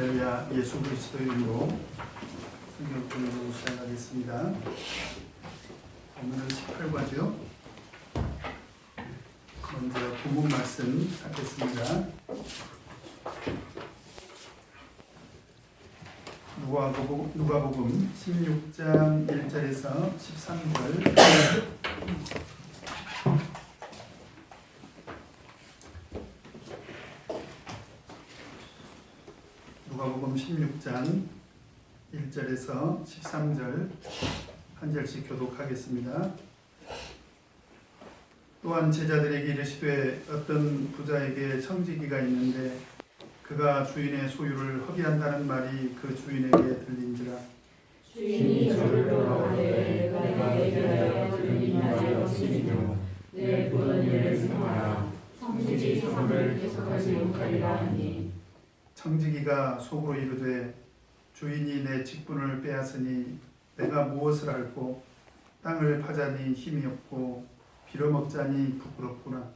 할렐루야. 예수 그리스도의 이름으로 성경 공부 시작하겠습니다. 오늘은 18과죠. 먼저 본문 말씀 찾겠습니다. 누가복음 16장 1절에서 13절. 누가복음 16장 1절에서 13절 한 절씩 교독하겠습니다. 또한 제자들에게 이르시되 어떤 부자에게 청지기가 있는데 그가 주인의 소유를 허비한다는 말이 그 주인에게 들린지라. 주인이 저를 돌아오되 내가 내게 하여 들린 말이 없으며 내 보는 일을 생각하라. 청지기 성을 계속하지 못하리라 하니. 청지기가 속으로 이르되 주인이 내 직분을 빼앗으니 내가 무엇을 할꼬. 땅을 파자니 힘이 없고 빌어먹자니 부끄럽구나.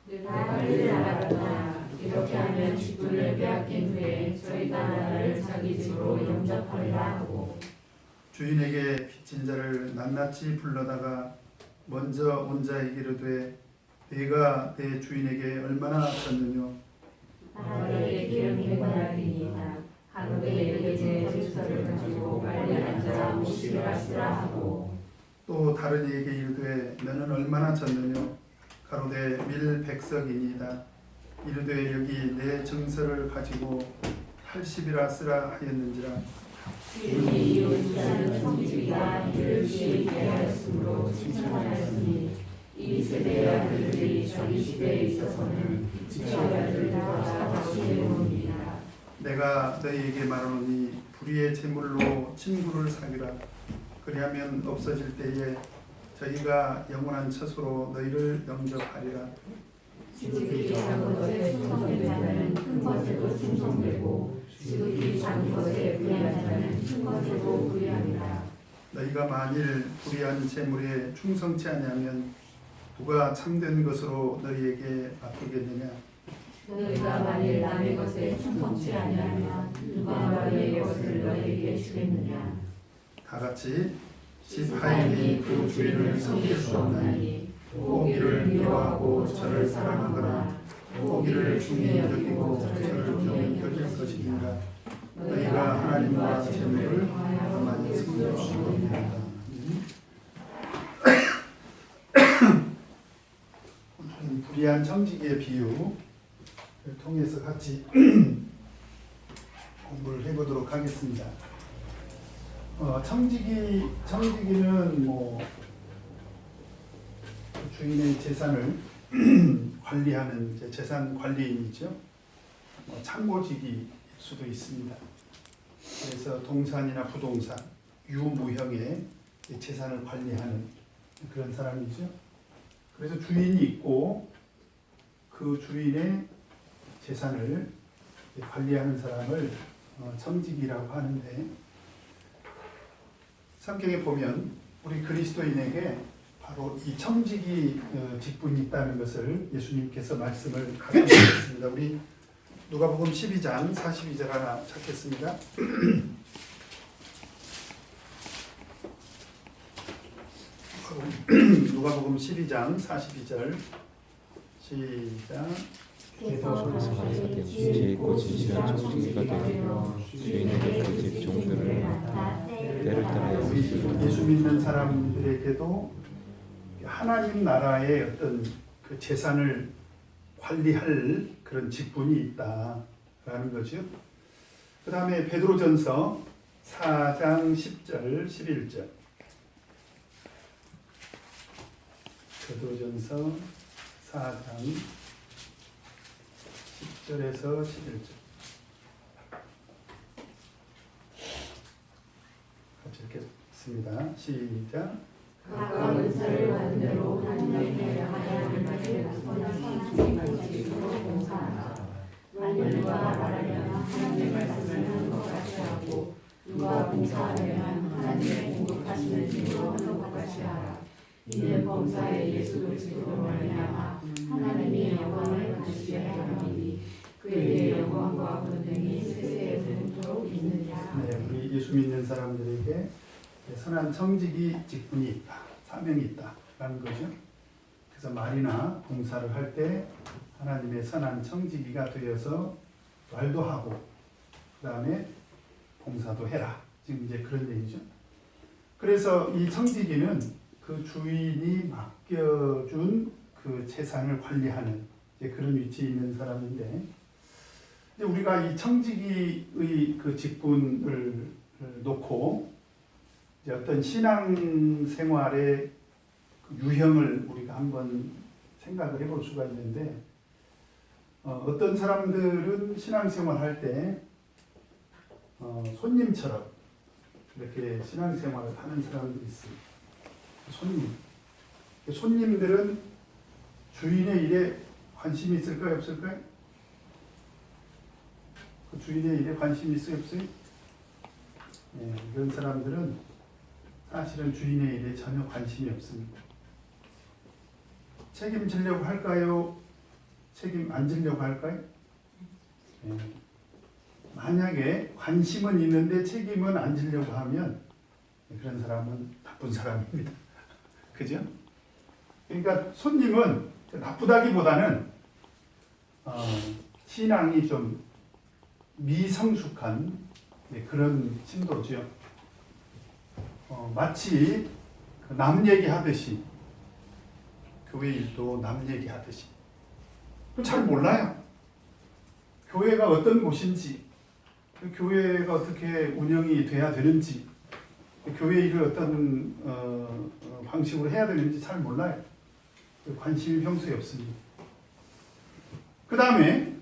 내가 이를 알았다. 이렇게 하면 직분을 빼앗긴 후에 저희가 나를 자기 집으로 영접하리라 하고. 주인에게 빚진 자를 낱낱이 불러다가 먼저 온 자에게 이르되 네가 내 주인에게 얼마나 졌느뇨. 나에게 기름 100나리이다. 하루에 내 주서를 가지고 빨리 앉아 50이라 쓰라 하고. 또 다른 이에게 이르되 너는 얼마나 졌느뇨. 가로되 밀 100석이니이다. 이르되 여기 내 증서를 가지고 80이라 쓰라 하였는지라. 주인이 이웃자는 청지기가 이를 쉬게 하였으므로 칭찬하였으니 이 세대의 아들들이 자기 시대에 있어서는 지체의 아들들과 같이 되옵니다. 내가 너희에게 말하노니 불의의 재물로 친구를 사귀라. 그리하면 없어질 때에 저희가 영원한 처소로 너희를 영접하리라. 지극히 작은 것에 충성된 자는 큰 것에도 충성되고 지극히 작은 것에 불의한 자는 큰 것에도 불의합니다. 너희가 만일 불의한 재물에 충성치 아니하면 누가 참된 것으로 너희에게 맡기겠느냐. 너희가 만일 남의 것에 충성치 아니하면 누가 너희의 것을 너희에게 주겠느냐. 다 같이 집 하인이 그 주인을 섬길 수 없나니 포기를 미워하고 저를 사랑하거나 포기를 중히 여기고 저를 경히 여길 것이니라. 너희가 하나님과 재물을 많이 섬길 수 없느니라. 불의한 청지기의 비유를 통해서 같이 공부를 해보도록 하겠습니다. 청지기는 주인의 재산을 관리하는 재산 관리인이죠. 참고직일 수도 있습니다. 그래서 동산이나 부동산, 유무형의 재산을 관리하는 그런 사람이죠. 그래서 주인이 있고 그 주인의 재산을 관리하는 사람을 청지기라고 하는데, 성경에 보면 우리 그리스도인에게 바로 이 청지기 직분이 있다는 것을 예수님께서 말씀을 가르치셨습니다. 우리 누가복음 12장 42절 하나 찾겠습니다. 누가복음 12장 42절 시작. 그래서 가라사대 지혜 있고 진실한 청지기가 되며 주인에게 그 집 종들을 때를 따라 예수 믿는 사람들에게도 하나님 나라의 어떤 그 재산을 관리할 그런 직분이 있다라는 거죠. 그 다음에 베드로전서 4장 10절 11절. 베드로전서 4장 10절에서 11절. 같이 읽겠습니다. 시작. 각각 은사를 받은 대로 하나님의 하나님을 봉사하라. 만일 누가 말하면 하나님의 말씀을 하는 것 같이 하고 누가 봉사하려면 하나님의 공급하시는 힘으로 하는 것 같이 하라. 이는 범사의 예수 그리스도로 말미암아 하나님이 영광을 받으시게 하려 함이니 그에게 영광과 권능이 세세에 있는 사람들에게 선한 청지기 직분이 있다, 사명이 있다라는 거죠. 그래서 말이나 봉사를 할 때 하나님의 선한 청지기가 되어서 말도 하고 그 다음에 봉사도 해라. 지금 이제 그런 얘기죠. 그래서 이 청지기는 그 주인이 맡겨준 그 재산을 관리하는 이제 그런 위치에 있는 사람인데, 이제 우리가 이 청지기의 그 직분을 놓고 이제 어떤 신앙생활의 그 유형을 우리가 한번 생각을 해볼 수가 있는데, 어떤 사람들은 신앙생활 할 때 손님처럼 이렇게 신앙생활을 하는 사람들이 있습니다. 손님들은 주인의 일에 관심이 있을까요, 없을까요? 그 주인의 일에 관심이 있어요, 없어요? 네, 이런 사람들은 사실은 주인의 일에 전혀 관심이 없습니다. 책임지려고 할까요? 책임 안 지려고 할까요? 네. 만약에 관심은 있는데 책임은 안 지려고 하면 그런 사람은 나쁜 사람입니다. 그죠? 그러니까 손님은 나쁘다기보다는 신앙이 좀 미성숙한 그런 신도죠. 마치 남 얘기하듯이, 교회 일도 남 얘기하듯이 잘 몰라요. 교회가 어떤 곳인지, 교회가 어떻게 운영이 돼야 되는지, 교회 일을 어떤 방식으로 해야 되는지 잘 몰라요. 관심이 평소에 없습니다. 그 다음에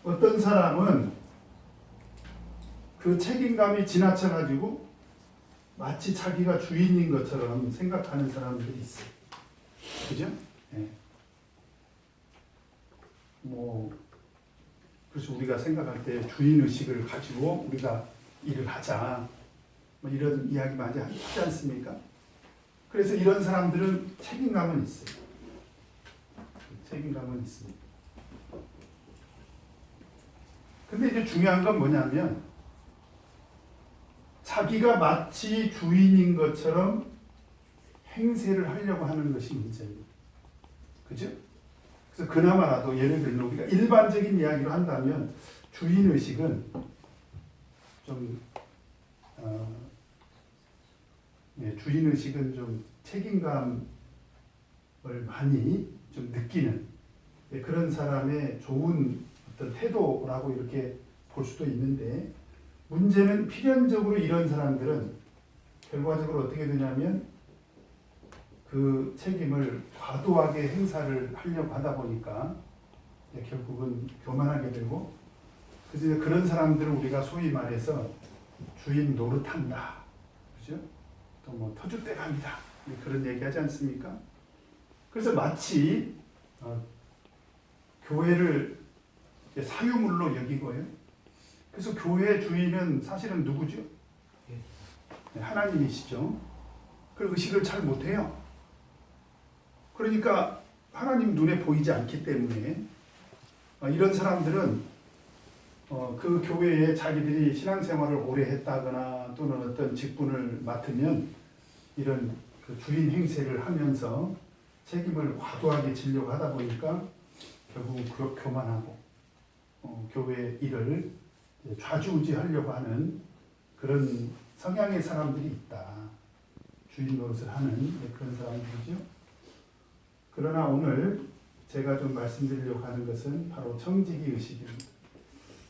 어떤 사람은 그 책임감이 지나쳐가지고 마치 자기가 주인인 것처럼 생각하는 사람들이 있어요. 그죠? 네. 그래서 우리가 생각할 때 주인의식을 가지고 우리가 일을 하자, 이런 이야기 많이 하지 않습니까? 그래서 이런 사람들은 책임감은 있어요. 책임감은 있습니다. 근데 이제 중요한 건 뭐냐면, 자기가 마치 주인인 것처럼 행세를 하려고 하는 것이 문제입니다. 그죠? 그래서 그나마라도 예를 들면 우리가 일반적인 이야기로 한다면 주인의식은 좀 주인의식은 좀 책임감을 많이 좀 느끼는 그런 사람의 좋은 어떤 태도라고 이렇게 볼 수도 있는데, 문제는 필연적으로 이런 사람들은 결과적으로 어떻게 되냐면 그 책임을 과도하게 행사를 하려고 하다 보니까 결국은 교만하게 되고, 그래서 그런 사람들을 우리가 소위 말해서 주인 노릇한다, 그죠? 또 뭐 터줏대 감이다, 그런 얘기하지 않습니까? 그래서 마치 교회를 사유물로 여기고요. 그래서 교회 주인은 사실은 누구죠? 하나님이시죠. 그 의식을 잘 못해요. 그러니까 하나님 눈에 보이지 않기 때문에 이런 사람들은 그 교회에 자기들이 신앙생활을 오래 했다거나 또는 어떤 직분을 맡으면 이런 그 주인 행세를 하면서 책임을 과도하게 지려고 하다 보니까 결국 교만하고 교회 일을 좌지우지하려고 하는 그런 성향의 사람들이 있다. 주인 노릇을 하는 그런 사람들이죠. 그러나 오늘 제가 좀 말씀드리려고 하는 것은 바로 청지기 의식입니다.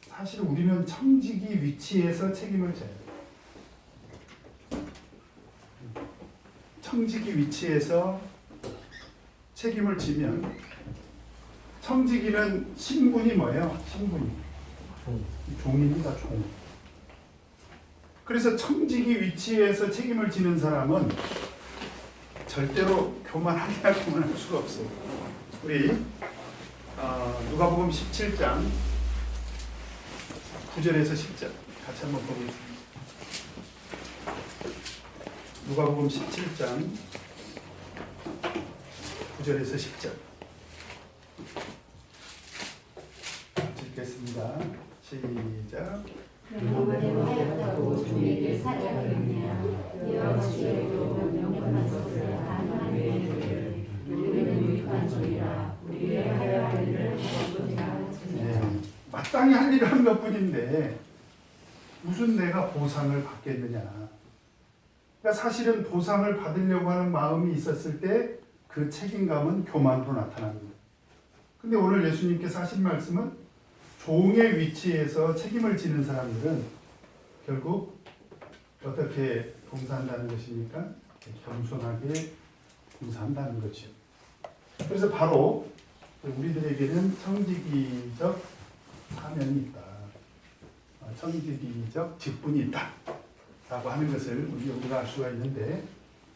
사실 우리는 청지기 위치에서 책임을 져야 돼요. 청지기 위치에서 책임을 지면, 청지기는 신분이 뭐예요? 신분이 종입니다. 종. 그래서 청지기 위치에서 책임을 지는 사람은 절대로 교만하게만 할 수가 없어요. 우리 누가복음 17장 9절에서 10절 같이 한번 보겠습니다. 누가복음 17장 9절에서 10절 읽겠습니다. 시작. 명령대로 하였다고 종에게 사자하였느냐. 이와 같이 우리도 명령한 것을 하나님의 일을 우리는 유익한 종이라. 우리의 하여야 할 일을 하고자 네. 마땅히 할 일을 한 것뿐인데 무슨 내가 보상을 받겠느냐. 그러니까 사실은 보상을 받으려고 하는 마음이 있었을 때 그 책임감은 교만으로 나타납니다. 근데 오늘 예수님께서 하신 말씀은 종의 위치에서 책임을 지는 사람들은 결국 어떻게 봉사한다는 것입니까? 겸손하게 봉사한다는 거죠. 그래서 바로 우리들에게는 청지기적 사명이 있다. 청지기적 직분이 있다. 라고 하는 것을 우리가 알 수가 있는데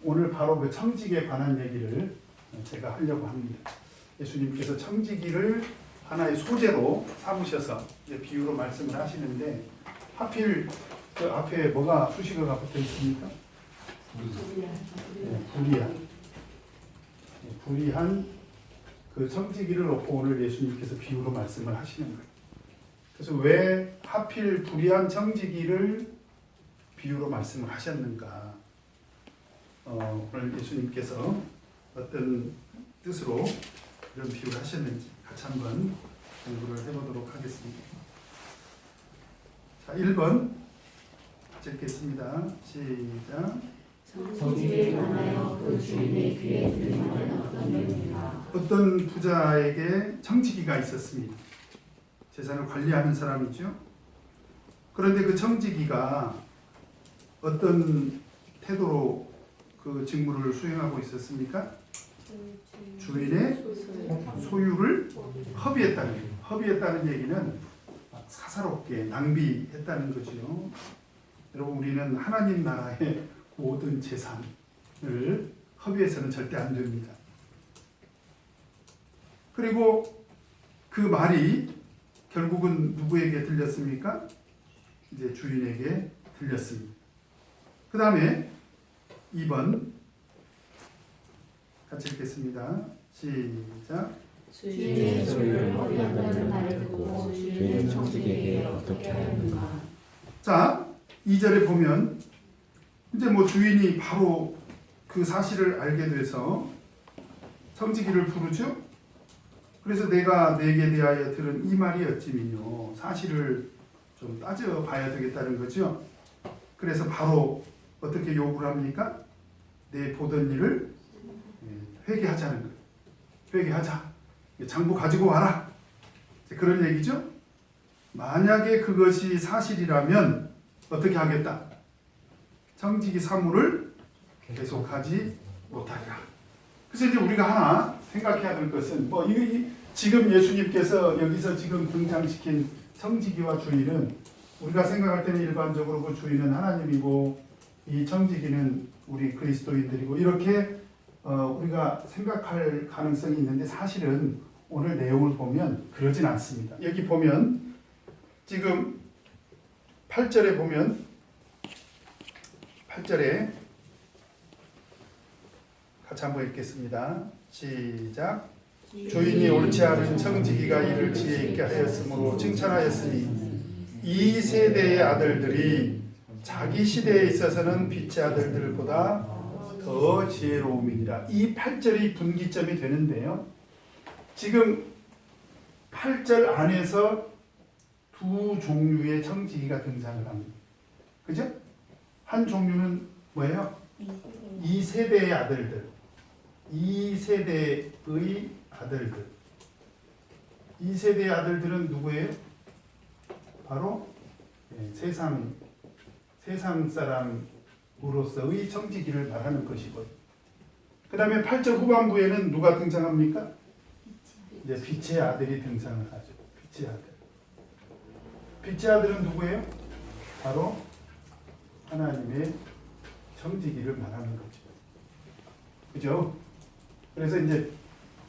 오늘 바로 그 청지기에 관한 얘기를 제가 하려고 합니다. 예수님께서 청지기를 하나의 소재로 삼으셔서 이제 비유로 말씀을 하시는데 하필 그 앞에 뭐가 수식어가 붙어 있습니까? 불의한 그 청지기를 놓고 오늘 예수님께서 비유로 말씀을 하시는 거예요. 그래서 왜 하필 불의한 청지기를 비유로 말씀을 하셨는가? 오늘 예수님께서 어떤 뜻으로 이런 비유를 하셨는지 같이 한번 공부를 해보도록 하겠습니다. 자, 1번 읽겠습니다. 시작. 청지기에 관하여 그 주인의 귀에 들린 말은 어떤 내용인가. 어떤 부자에게 청지기가 있었습니다. 재산을 관리하는 사람이죠. 그런데 그 청지기가 어떤 태도로 그 직무를 수행하고 있었습니까? 주인의 소유를 허비했다는 얘기는 사사롭게 낭비했다는 거죠. 여러분 우리는 하나님 나라의 모든 재산을 허비해서는 절대 안 됩니다. 그리고 그 말이 결국은 누구에게 들렸습니까? 이제 주인에게 들렸습니다. 그 다음에 2번 같이 읽겠습니다. 시작. 주인의 소유를 허비한다는 말을 듣고 주인은 청지기에게 어떻게 하였는가. 자, 2절에 보면 이제 뭐 주인이 바로 그 사실을 알게 돼서 청지기를 부르죠. 그래서 내가 네게 대하여 들은 이 말이 어찌미뇨. 사실을 좀 따져봐야 되겠다는 거죠. 그래서 바로 어떻게 요구를 합니까? 내 보던 일을 회개하자는 거예요. 회개하자. 장부 가지고 와라. 그런 얘기죠. 만약에 그것이 사실이라면 어떻게 하겠다? 청지기 사무를 계속하지 못하리라. 그래서 이제 우리가 하나 생각해야 될 것은 뭐 지금 예수님께서 여기서 지금 등장시킨 청지기와 주인은 우리가 생각할 때는 일반적으로 그 주인은 하나님이고 이 청지기는 우리 그리스도인들이고 이렇게 우리가 생각할 가능성이 있는데 사실은 오늘 내용을 보면 그러진 않습니다. 여기 보면 지금 8절에 보면 8절에 같이 한번 읽겠습니다. 시작. 주인이 옳지 않은 청지기가 이를 지혜 있게 하였으므로 칭찬하였으니 이 세대의 아들들이 자기 시대에 있어서는 빛의 아들들보다 더 지혜로움이니라. 이 8절이 분기점이 되는데요. 지금 8절 안에서 두 종류의 청지기가 등장을 합니다. 그죠? 한 종류는 뭐예요? 2세대의 아들들. 2세대의 아들들. 2세대의 아들들은 누구예요? 바로 세상 사람으로서의 청지기를 말하는 것이고요. 그 다음에 8절 후반부에는 누가 등장합니까? 이제 빛의 아들이 등장을 하죠. 빛의 아들. 빛의 아들은 누구예요? 바로 하나님의 청지기를 말하는 거죠. 그죠? 그래서 이제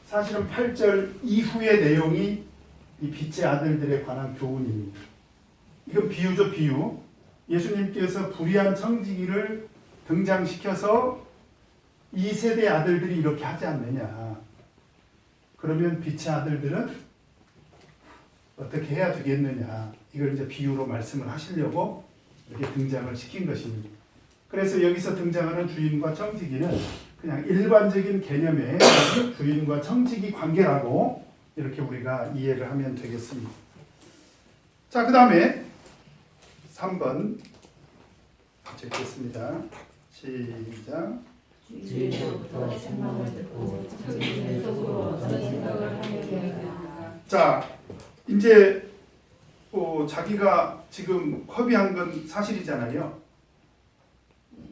사실은 8절 이후의 내용이 이 빛의 아들들에 관한 교훈입니다. 이건 비유죠, 비유. 예수님께서 불의한 청지기를 등장시켜서 이 세대의 아들들이 이렇게 하지 않느냐. 그러면 빛의 아들들은 어떻게 해야 되겠느냐. 이걸 이제 비유로 말씀을 하시려고 이렇게 등장을 시킨 것입니다. 그래서 여기서 등장하는 주인과 청지기는 그냥 일반적인 개념의 주인과 청지기 관계라고 이렇게 우리가 이해를 하면 되겠습니다. 자, 그 다음에 3번 같이 읽겠습니다. 시작. 주인으로부터 책망을 듣고 청지기는 속으로 어떤 생각을 하게 되었나. 자, 이제 자기가 지금 허비한 건 사실이잖아요.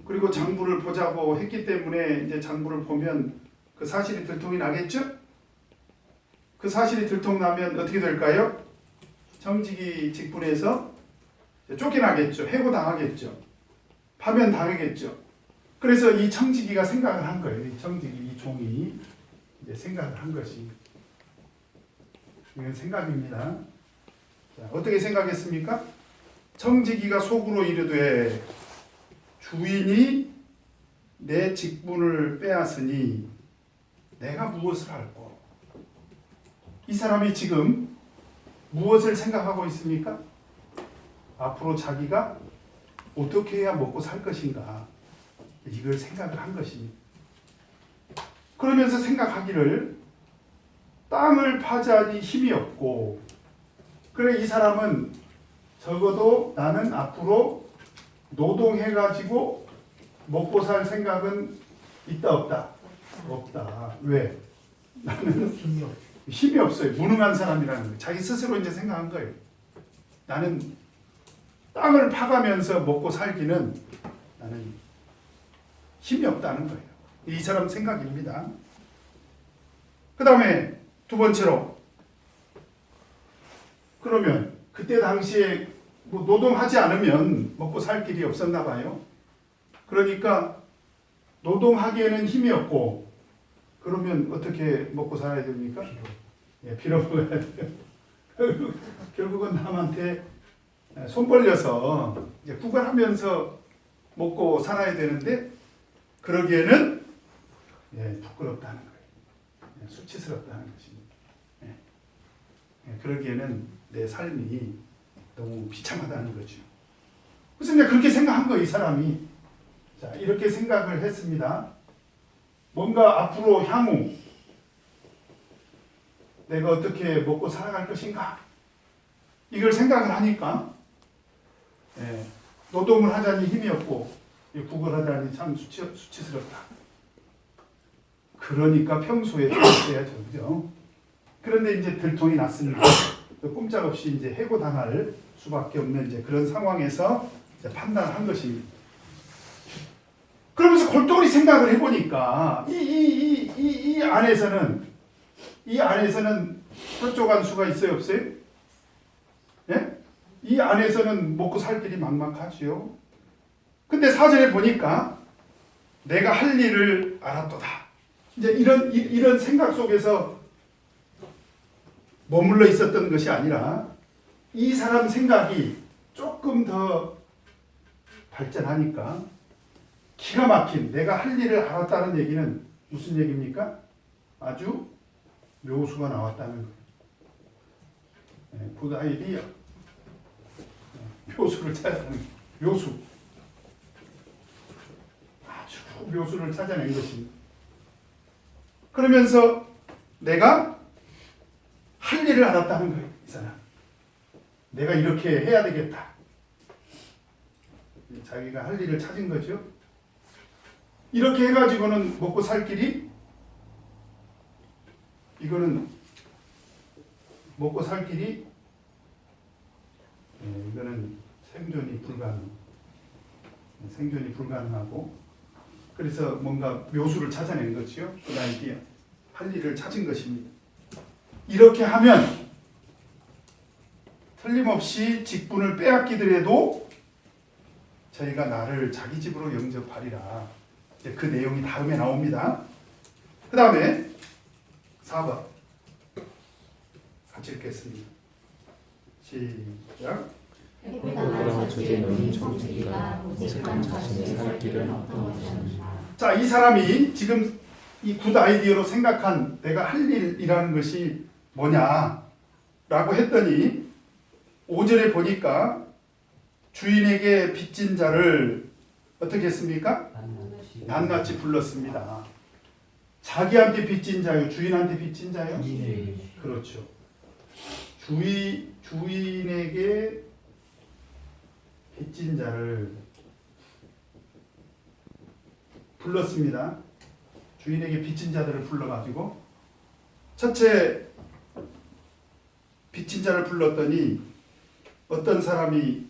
그리고 장부를 보자고 했기 때문에 이제 장부를 보면 그 사실이 들통이 나겠죠? 그 사실이 들통나면 어떻게 될까요? 청지기 직분에서 쫓겨나겠죠. 해고당하겠죠. 파면당하겠죠. 그래서 이 청지기가 생각을 한 거예요. 이 청지기, 이 종이 이제 생각을 한 것이. 이건 생각입니다. 자, 어떻게 생각했습니까? 청지기가 속으로 이르되 주인이 내 직분을 빼앗으니 내가 무엇을 할꼬? 이 사람이 지금 무엇을 생각하고 있습니까? 앞으로 자기가 어떻게 해야 먹고 살 것인가? 이걸 생각을 한 것입니다. 그러면서 생각하기를 땅을 파자니 힘이 없고, 그래 이 사람은 적어도 나는 앞으로 노동해가지고 먹고 살 생각은 있다 없다? 없다. 왜? 나는 힘이 없어요. 무능한 사람이라는 거예요. 자기 스스로 이제 생각한 거예요. 나는 땅을 파가면서 먹고 살기는 나는 힘이 없다는 거예요. 이 사람 생각입니다. 그 다음에 두 번째로, 그러면 그때 당시에 뭐 노동하지 않으면 먹고 살 길이 없었나 봐요. 그러니까 노동하기에는 힘이 없고, 그러면 어떻게 먹고 살아야 됩니까? 빌어 먹어야 돼요. 결국은 남한테 손 벌려서 이제 구걸하면서 먹고 살아야 되는데, 그러기에는 부끄럽다는 거예요. 수치스럽다는 것입니다. 그러기에는 내 삶이 너무 비참하다는 거죠. 그래서 이제 그렇게 생각한 거예요, 이 사람이. 자, 이렇게 생각을 했습니다. 뭔가 앞으로 향후 내가 어떻게 먹고 살아갈 것인가? 이걸 생각을 하니까 노동을 하자니 힘이 없고 구걸하자니 참 수치스럽다. 그러니까 평소에 들었어야죠, 그죠? 그런데 이제 들통이 났으니까 꼼짝없이 이제 해고당할 수밖에 없는 이제 그런 상황에서 이제 판단한 것입니다. 그러면서 골똘히 생각을 해보니까 이 안에서는 뾰족한 수가 있어요, 없어요? 예? 이 안에서는 먹고 살 길이 막막하지요. 근데 사전에 보니까 내가 할 일을 알았도다. 이제 이런 생각 속에서 머물러 있었던 것이 아니라 이 사람 생각이 조금 더 발전하니까 기가 막힌 내가 할 일을 알았다는 얘기는 무슨 얘기입니까? 아주 묘수가 나왔다는 거예요. 굿 아이디어. 묘수를 찾아낸 묘수. 아주 묘수를 찾아낸 것입니다. 그러면서 내가 할 일을 알았다는 거예요, 이 사람. 내가 이렇게 해야 되겠다. 자기가 할 일을 찾은 거죠. 이렇게 해가지고는 먹고 살 길이, 이거는 먹고 살 길이, 이거는 생존이 불가능하고, 그래서 뭔가 묘수를 찾아낸 거죠. 그 다음에 할 일을 찾은 것입니다. 이렇게 하면 틀림없이 직분을 빼앗기더라도 저희가 나를 자기 집으로 영접하리라. 이제 그 내용이 다음에 나옵니다. 그 다음에 4번 같이 읽겠습니다. 시작. 해고당한 주제는 청지기가 모색한 자신의 살 길은 어떤 것인가. 자, 이 사람이 지금 이 굿 아이디어로 생각한 내가 할 일이라는 것이 뭐냐라고 했더니 5절에 보니까 주인에게 빚진 자를 어떻게 했습니까? 낱낱이 불렀습니다. 자기한테 빚진 자요, 주인한테 빚진 자요? 그렇죠. 주인에게 빚진 자를 불렀습니다. 주인에게 빚진 자들을 불러가지고 첫째 빚진 자를 불렀더니 어떤 사람이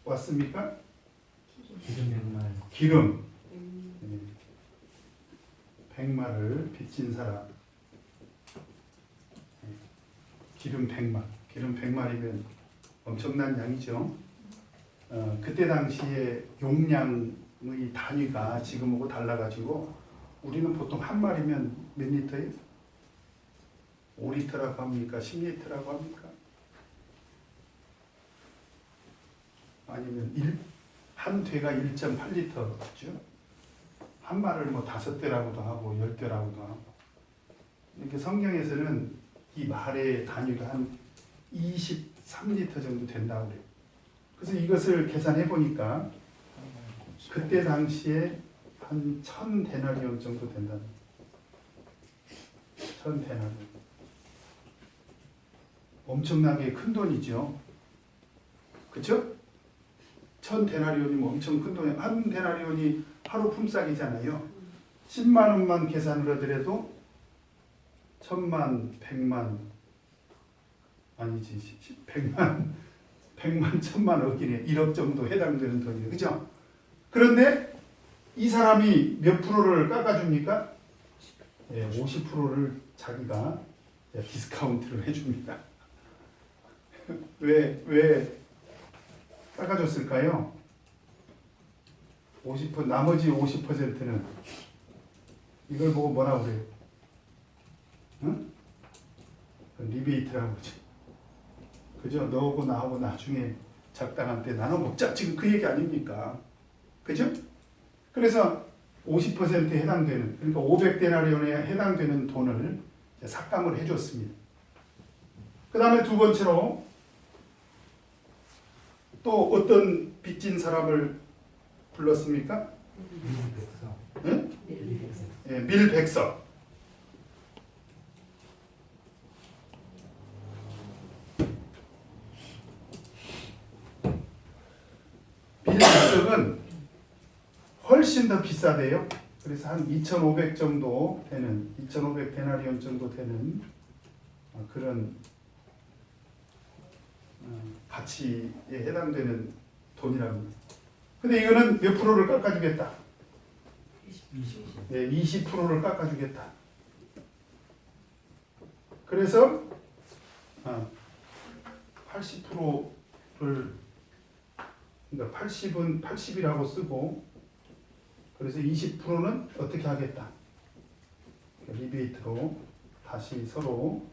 왔습니까? 기름 100마를 빚진 사람. 기름 100마. 기름 100마리면 엄청난 양이죠. 그때 당시에 용량의 단위가 지금하고 달라가지고 우리는 보통 한 마리면 몇 리터예요? 5리터라고 합니까? 10리터라고 합니까? 아니면 한 대가 1.8리터죠. 한 말을 뭐 5대라고도 하고 10대라고도 하고. 이렇게 성경에서는 이 말의 단위가 한 23리터 정도 된다고 그래요. 그래서 이것을 계산해 보니까 그때 당시에 한 1000데나리온 정도 된다. 1000데나리온. 엄청나게 큰 돈이죠. 그렇죠? 1000데나리온이면 엄청 큰 돈이에요. 한 데나리온이 하루 품삯이잖아요. 10만 원만 계산을 하더라도 1000만, 100만 아니지 100만, 1000만 억이네. 1억 정도 해당되는 돈이에요. 그죠? 그런데 이 사람이 몇 프로를 깎아줍니까? 네, 50%를 자기가 디스카운트를 해줍니다. 왜 깎아줬을까요? 나머지 50%는 이걸 보고 뭐라고 그래요? 응? 리베이트라고 그러죠. 그죠? 너하고 나하고 나중에 적당한 때 나눠 먹자. 지금 그 얘기 아닙니까? 그죠? 그래서 50%에 해당되는, 그러니까 500데나리온에 해당되는 돈을 삭감을 해줬습니다. 그 다음에 두 번째로 또 어떤 빚진 사람을 불렀습니까? 네? 네, 밀백석. 밀백석은 훨씬 더 비싸대요. 그래서 한 2,500 정도 되는, 2,500 데나리온 정도 되는 그런 가치에 해당되는 돈이라고. 근데 이거는 몇 프로를 깎아주겠다? 20%를 깎아주겠다. 그래서 80%를, 그러니까 80은 80이라고 쓰고, 그래서 20%는 어떻게 하겠다? 리베이트로 다시 서로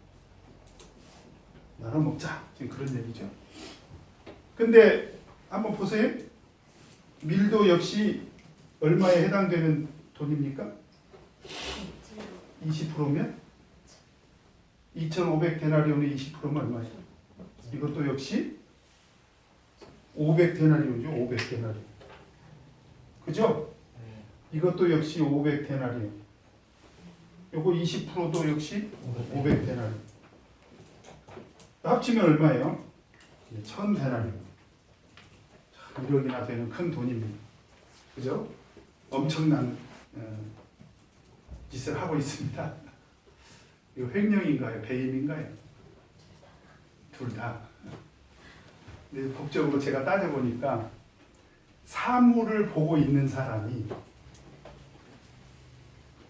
나눠 먹자. 지금 그런 얘기죠. 근데 한번 보세요. 밀도 역시 얼마에 해당되는 돈입니까? 20%면 2,500 데나리온의 20%면 얼마죠? 이것도 역시 500 데나리온이죠. 500 데나리온. 그죠? 이것도 역시 500 데나리온. 요거 20%도 역시 500 데나리온. 합치면 얼마예요? 1000 데나리온. 1억이나 되는 큰 돈입니다. 그죠? 엄청난 짓을 하고 있습니다. 이거 횡령인가요? 배임인가요? 둘 다. 근데 법적으로 제가 따져보니까 사물을 보고 있는 사람이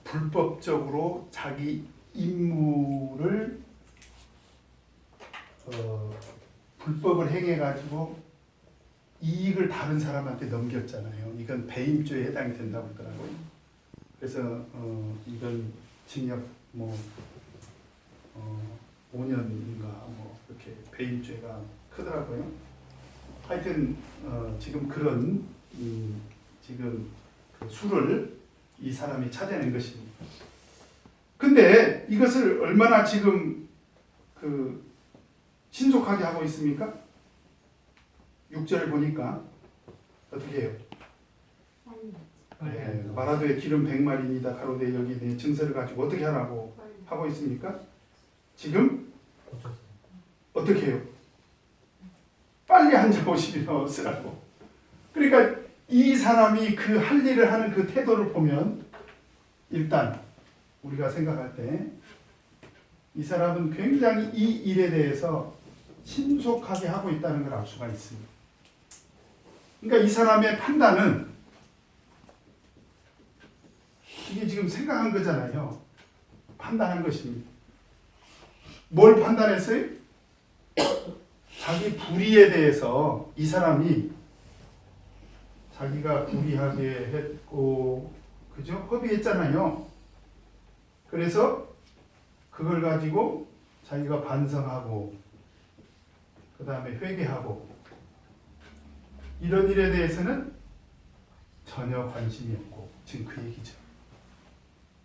불법적으로 자기 임무를 불법을 행해가지고 이익을 다른 사람한테 넘겼잖아요. 이건 배임죄에 해당이 된다고 하더라고요. 그래서 이건 징역 5년인가 이렇게 배임죄가 크더라고요. 하여튼 지금 그런 지금 그 수를 이 사람이 찾아낸 것입니다. 근데 이것을 얼마나 지금 신속하게 하고 있습니까? 6절 보니까 어떻게 해요? 마라도에 기름 100마리니다 가로되 여기 내 증서를 가지고 어떻게 하라고 하고 있습니까? 지금 어떻게 해요? 빨리 앉아 오시며 쓰라고. 그러니까 이 사람이 그 할 일을 하는 그 태도를 보면 일단 우리가 생각할 때 이 사람은 굉장히 이 일에 대해서 신속하게 하고 있다는 걸 알 수가 있습니다. 그러니까 이 사람의 판단은 이게 지금 생각한 거잖아요. 판단한 것입니다. 뭘 판단했어요? 자기 불의에 대해서 이 사람이 자기가 불의하게 했고, 그죠? 허비했잖아요. 그래서 그걸 가지고 자기가 반성하고, 그 다음에 회개하고, 이런 일에 대해서는 전혀 관심이 없고, 지금 그 얘기죠.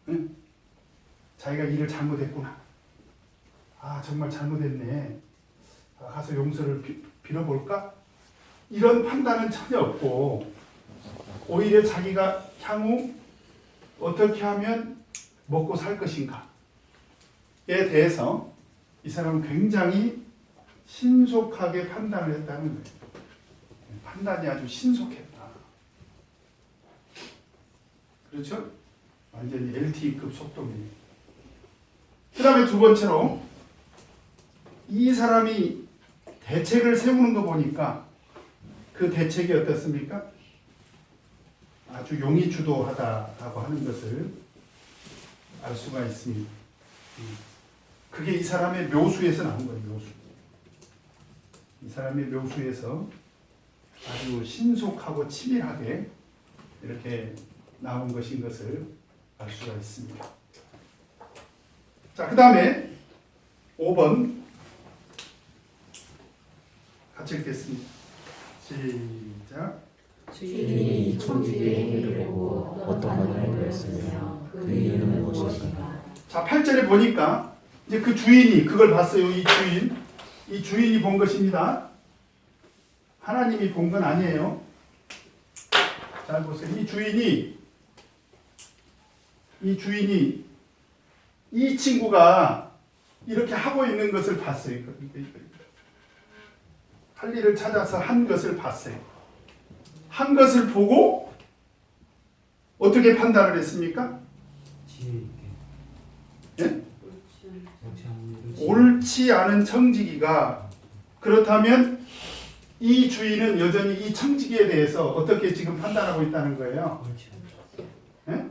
응? 자기가 일을 잘못했구나. 아, 정말 잘못했네. 가서 용서를 빌어볼까? 이런 판단은 전혀 없고, 오히려 자기가 향후 어떻게 하면 먹고 살 것인가에 대해서 이 사람은 굉장히 신속하게 판단을 했다는 거예요. 판단이 아주 신속했다. 그렇죠? 완전히 LTE급 속도입니다. 그 다음에 두 번째로 이 사람이 대책을 세우는 거 보니까 그 대책이 어떻습니까? 아주 용의주도하다라고 하는 것을 알 수가 있습니다. 그게 이 사람의 묘수에서 나온 거예요. 묘수. 이 사람의 묘수에서 아주 신속하고 치밀하게 이렇게 나온 것인 것을 알 수가 있습니다. 자, 그 다음에 5번 같이 읽겠습니다. 시작. 주인이 청지기의 행위를 보고 어떤 반응을 보였으며 그 이유는 무엇인가? 자, 8절에 보니까 이제 그 주인이 그걸 봤어요. 이 주인이 본 것입니다. 하나님이 본 건 아니에요. 잘 보세요. 이 주인이 이 친구가 이렇게 하고 있는 것을 봤어요. 할 일을 찾아서 한 것을 봤어요. 한 것을 보고 어떻게 판단을 했습니까? 예? 옳지 않은 청지기가, 그렇다면 이 주인은 여전히 이 청지기에 대해서 어떻게 지금 판단하고 있다는 거예요? 예?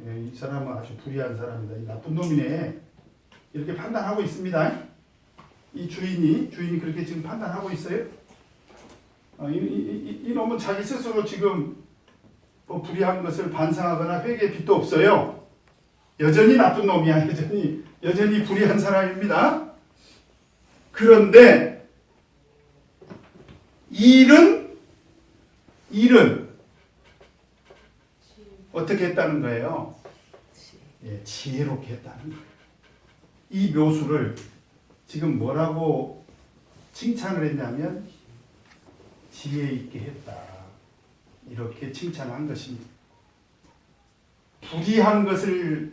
예, 이 사람은 아주 불의한 사람이다. 이 나쁜 놈이네. 이렇게 판단하고 있습니다. 이 주인이 그렇게 지금 판단하고 있어요. 이 놈은 자기 스스로 지금 뭐 불의한 것을 반성하거나 회개의 빛도 없어요. 여전히 나쁜 놈이야. 여전히 불의한 사람입니다. 그런데 일은 어떻게 했다는 거예요? 예, 지혜롭게 했다는 거예요. 이 묘수를 지금 뭐라고 칭찬을 했냐면 지혜 있게 했다. 이렇게 칭찬한 것입니다. 불의한 것을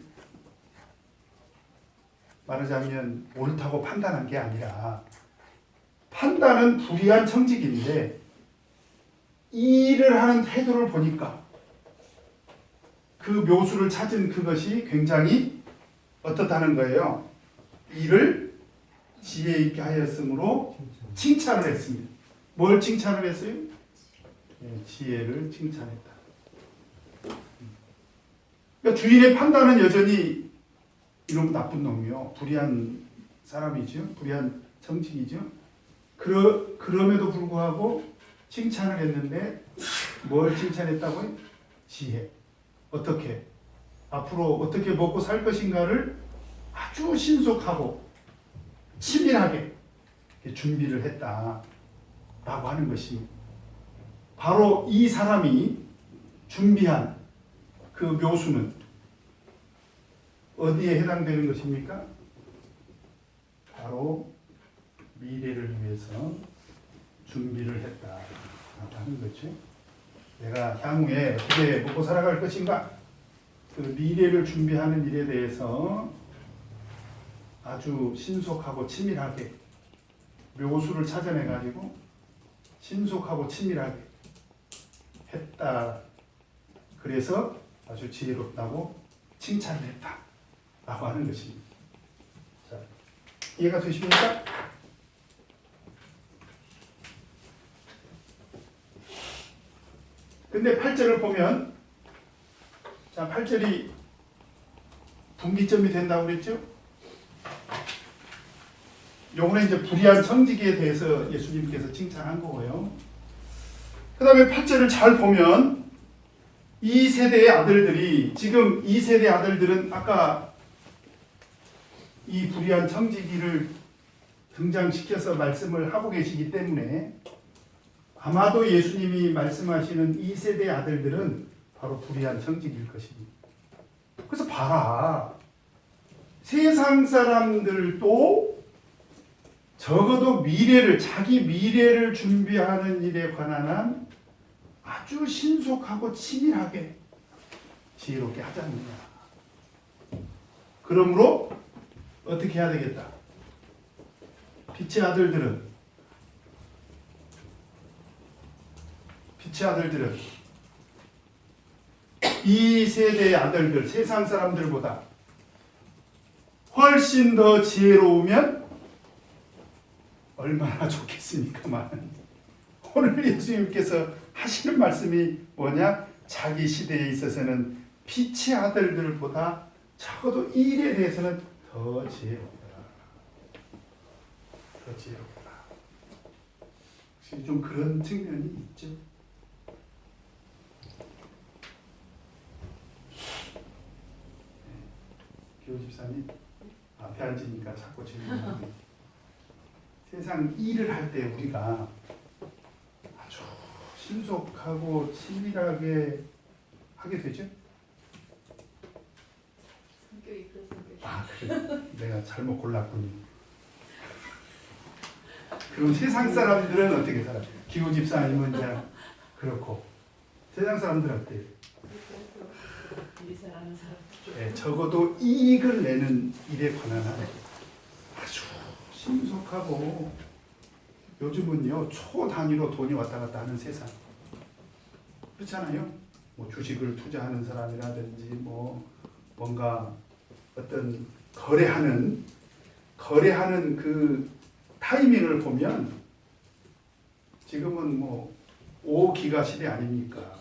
말하자면 옳다고 판단한 게 아니라, 판단은 불의한 청직인데 이 일을 하는 태도를 보니까 그 묘수를 찾은 그것이 굉장히 어떻다는 거예요? 이를 지혜 있게 하였으므로 칭찬을 했습니다. 뭘 칭찬을 했어요? 네, 지혜를 칭찬했다. 그러니까 주인의 판단은 여전히 이놈 나쁜 놈이요, 불의한 사람이죠, 불의한 청직이죠. 그럼에도 불구하고 칭찬을 했는데 뭘 칭찬했다고요? 지혜. 어떻게? 앞으로 어떻게 먹고 살 것인가를 아주 신속하고 치밀하게 준비를 했다라고 하는 것이 바로 이 사람이 준비한 그 묘수는 어디에 해당되는 것입니까? 바로 미래를 위해서 준비를 했다 하는 거죠. 내가 향후에 어떻게 먹고 살아갈 것인가, 그 미래를 준비하는 일에 대해서 아주 신속하고 치밀하게 묘수를 찾아내가지고 신속하고 치밀하게 했다. 그래서 아주 지혜롭다고 칭찬을 했다 라고 하는 것입니다. 자, 이해가 되십니까? 근데 8절을 보면, 자, 8절이 분기점이 된다고 그랬죠? 요번에 이제 불의한 청지기에 대해서 예수님께서 칭찬한 거고요. 그 다음에 8절을 잘 보면 이 세대의 아들들이, 지금 이 세대 아들들은 아까 이 불의한 청지기를 등장시켜서 말씀을 하고 계시기 때문에 아마도 예수님이 말씀하시는 이 세대의 아들들은 바로 불의한 청지기일 것입니다. 그래서 봐라, 세상 사람들도 적어도 미래를, 자기 미래를 준비하는 일에 관한 한 아주 신속하고 치밀하게 지혜롭게 하지 않느냐. 그러므로 어떻게 해야 되겠다? 빛의 아들들은 이 세대의 아들들, 세상 사람들보다 훨씬 더 지혜로우면 얼마나 좋겠습니까만, 오늘 예수님께서 하시는 말씀이 뭐냐? 자기 시대에 있어서는 빛의 아들들보다 적어도 이 일에 대해서는 더 지혜롭다. 더 지혜롭다. 혹시 좀 그런 측면이 있죠? 교우 집사님 앞에 앉으니까 자꾸 질문하고, 세상 일을 할 때 우리가 아주 신속하고 치밀하게 하게 되죠? 성격이 그런 성격이. 아, 그래. 내가 잘못 골랐군요. 그럼 세상 사람들은 어떻게 살아요? 기호 집사님은 이제 그렇고, 세상 사람들은 어때요? 이 사람은 사람. 네, 적어도 이익을 내는 일에 관한 한 아주 신속하고, 요즘은요 초 단위로 돈이 왔다 갔다 하는 세상, 그렇잖아요. 뭐 주식을 투자하는 사람이라든지 뭐 뭔가 어떤 거래하는 그 타이밍을 보면 지금은 뭐 5기가 시대 아닙니까?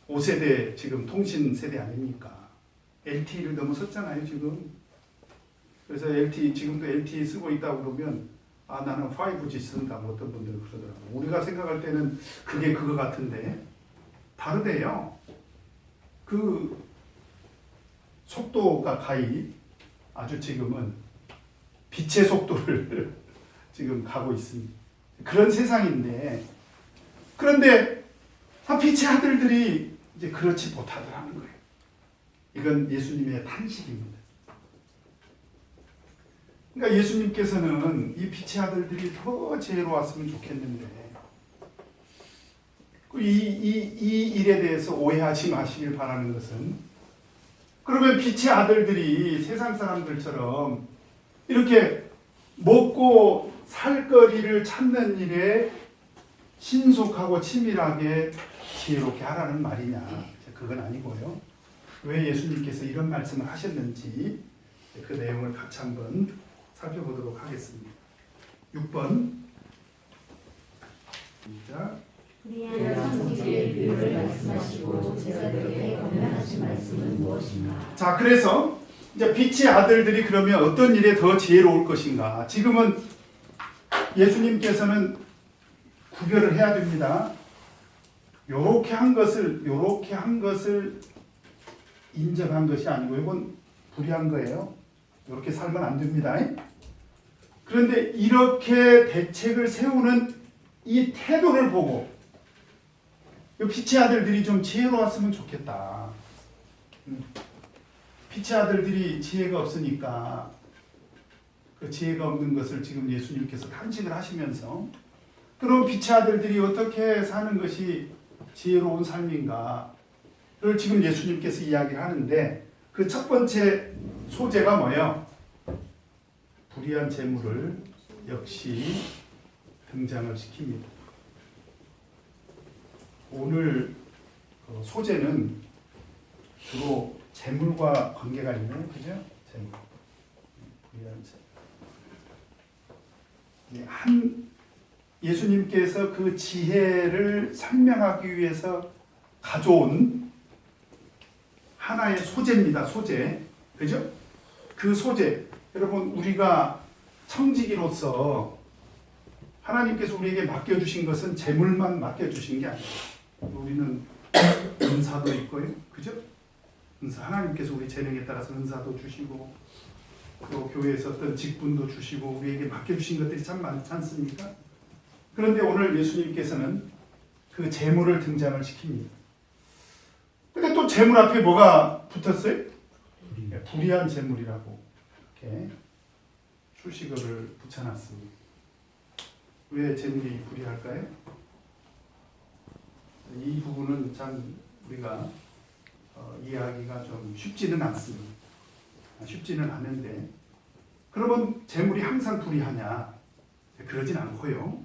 5세대 지금 통신 세대 아닙니까? LTE를 넘어섰잖아요 지금. 그래서 지금도 LTE 쓰고 있다고 그러면, 아, 나는 5G 쓴다, 뭐 어떤 분들은 그러더라고요. 우리가 생각할 때는 그게 그거 같은데 다르대요. 그 속도가 가히 아주 지금은 빛의 속도를 지금 가고 있습니다. 그런 세상인데, 그런데 빛의 아들들이 이제 그렇지 못하더라는 거예요. 이건 예수님의 탄식입니다. 그러니까 예수님께서는 이 빛의 아들들이 더 지혜로웠으면 좋겠는데, 이 일에 대해서 오해하지 마시길 바라는 것은, 그러면 빛의 아들들이 세상 사람들처럼 이렇게 먹고 살 거리를 찾는 일에 신속하고 치밀하게 지혜롭게 하라는 말이냐? 그건 아니고요. 왜 예수님께서 이런 말씀을 하셨는지 그 내용을 같이 한번 살펴보도록 하겠습니다. 6번. 시작. 불의한 청지기의 비유를 말씀하시고 제자들에게 권면하신 말씀은 무엇인가? 자, 그래서 이제 빛의 아들들이 그러면 어떤 일에 더 지혜로울 것인가? 지금은 예수님께서는 구별을 해야 됩니다. 요렇게 한 것을 인정한 것이 아니고, 이건 불의한 거예요. 이렇게 살면 안 됩니다. 그런데 이렇게 대책을 세우는 이 태도를 보고 빛의 아들들이 좀 지혜로웠으면 좋겠다. 빛의 아들들이 지혜가 없으니까 그 지혜가 없는 것을 지금 예수님께서 탄식을 하시면서 그럼 빛의 아들들이 어떻게 사는 것이 지혜로운 삶인가를 지금 예수님께서 이야기를 하는데 그 첫 번째 소재가 뭐예요? 불의한 재물을 역시 등장을 시킵니다. 오늘 소재는 주로 재물과 관계가 있네요. 그죠? 재물. 불의한 재물. 예수님께서 그 지혜를 설명하기 위해서 가져온 하나의 소재입니다. 소재. 그죠? 그 소재. 여러분, 우리가 청지기로서 하나님께서 우리에게 맡겨주신 것은 재물만 맡겨주신 게 아니에요. 우리는 은사도 있고요. 그죠? 은사. 하나님께서 우리 재능에 따라서 은사도 주시고 또 교회에서 어떤 직분도 주시고 우리에게 맡겨주신 것들이 참 많지 않습니까? 그런데 오늘 예수님께서는 그 재물을 등장을 시킵니다. 근데 또 재물 앞에 뭐가 붙었어요? 불의한 재물이라고 이렇게 출시글을 붙여놨습니다. 왜 재물이 불의할까요? 이 부분은 참 우리가 이해하기가 좀 쉽지는 않습니다. 쉽지는 않은데 그러면 재물이 항상 불의하냐? 그러진 않고요.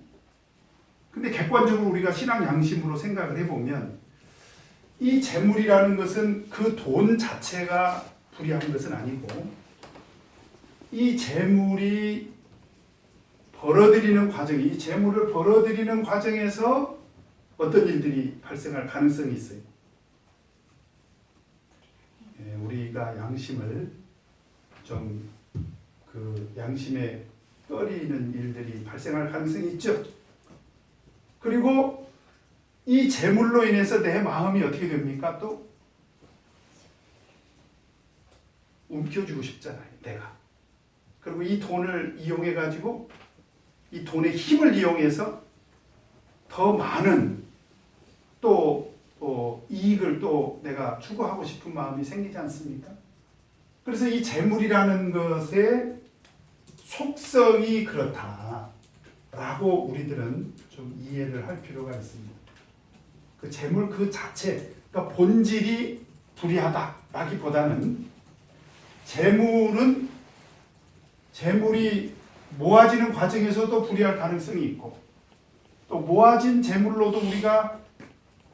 근데 객관적으로 우리가 신앙 양심으로 생각을 해보면 이 재물이라는 것은 그 돈 자체가 불의한 것은 아니고 이 재물이 벌어들이는 과정이 이 재물을 벌어들이는 과정에서 어떤 일들이 발생할 가능성이 있어요. 우리가 양심을 좀 그 양심에 꺼리는 일들이 발생할 가능성이 있죠. 그리고 이 재물로 인해서 내 마음이 어떻게 됩니까? 또 움켜쥐고 싶잖아요. 내가. 그리고 이 돈을 이용해 가지고 이 돈의 힘을 이용해서 더 많은 또 이익을 또 내가 추구하고 싶은 마음이 생기지 않습니까? 그래서 이 재물이라는 것의 속성이 그렇다라고 우리들은 좀 이해를 할 필요가 있습니다. 그 재물 그 자체, 그러니까 본질이 불의하다라기보다는 재물이 모아지는 과정에서도 불의할 가능성이 있고 또 모아진 재물로도 우리가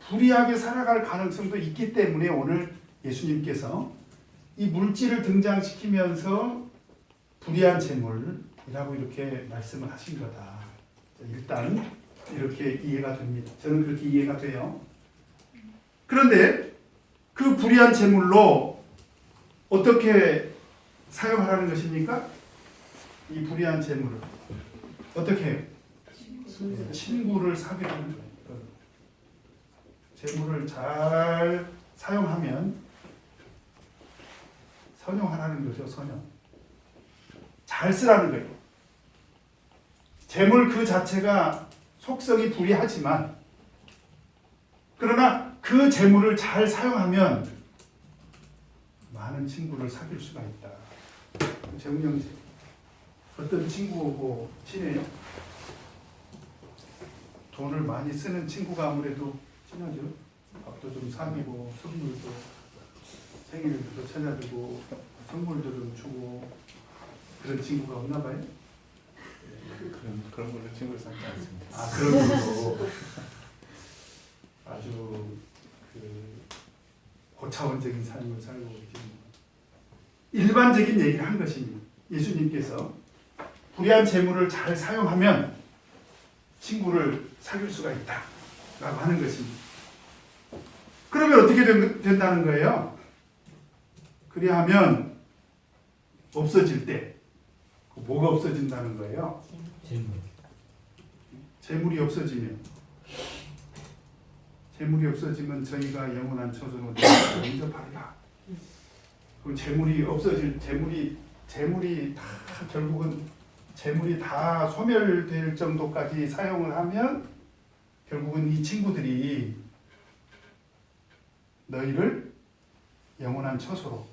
불의하게 살아갈 가능성도 있기 때문에 오늘 예수님께서 이 물질을 등장시키면서 불의한 재물이라고 이렇게 말씀을 하신 거다. 일단 이렇게 이해가 됩니다. 저는 그렇게 이해가 돼요. 그런데 그 불의한 재물로 어떻게 사용하라는 것입니까? 이 불의한 재물을 어떻게 해요? 친구를 사귀라는 거예요. 재물을 잘 사용하면 선용하라는 거죠. 선용. 잘 쓰라는 거예요. 재물 그 자체가 속성이 불의하지만 그러나 그 재물을 잘 사용하면 많은 친구를 사귈 수가 있다. 재무형 어떤 친구하고 친해요? 돈을 많이 쓰는 친구가 아무래도 친하죠. 밥도 좀 사귀고 선물도 생일도 찾아주고 선물도 좀 주고 그런 친구가 없나 봐요? 그런 걸로 친구를 삼지 않습니다. 아, 그런 걸로 아주 그 고차원적인 삶을 살고 계십니다. 일반적인 얘기를 한 것입니다. 예수님께서 불의한 재물을 잘 사용하면 친구를 사귈 수가 있다 라고 하는 것입니다. 그러면 어떻게 된다는 거예요? 그리하면 없어질 때 뭐가 없어진다는 거예요? 재물이 없어지면 저희가 영원한 처소로 영접하리라. 그럼 재물이 다 결국은 재물이 다 소멸될 정도까지 사용을 하면 결국은 이 친구들이 너희를 영원한 처소로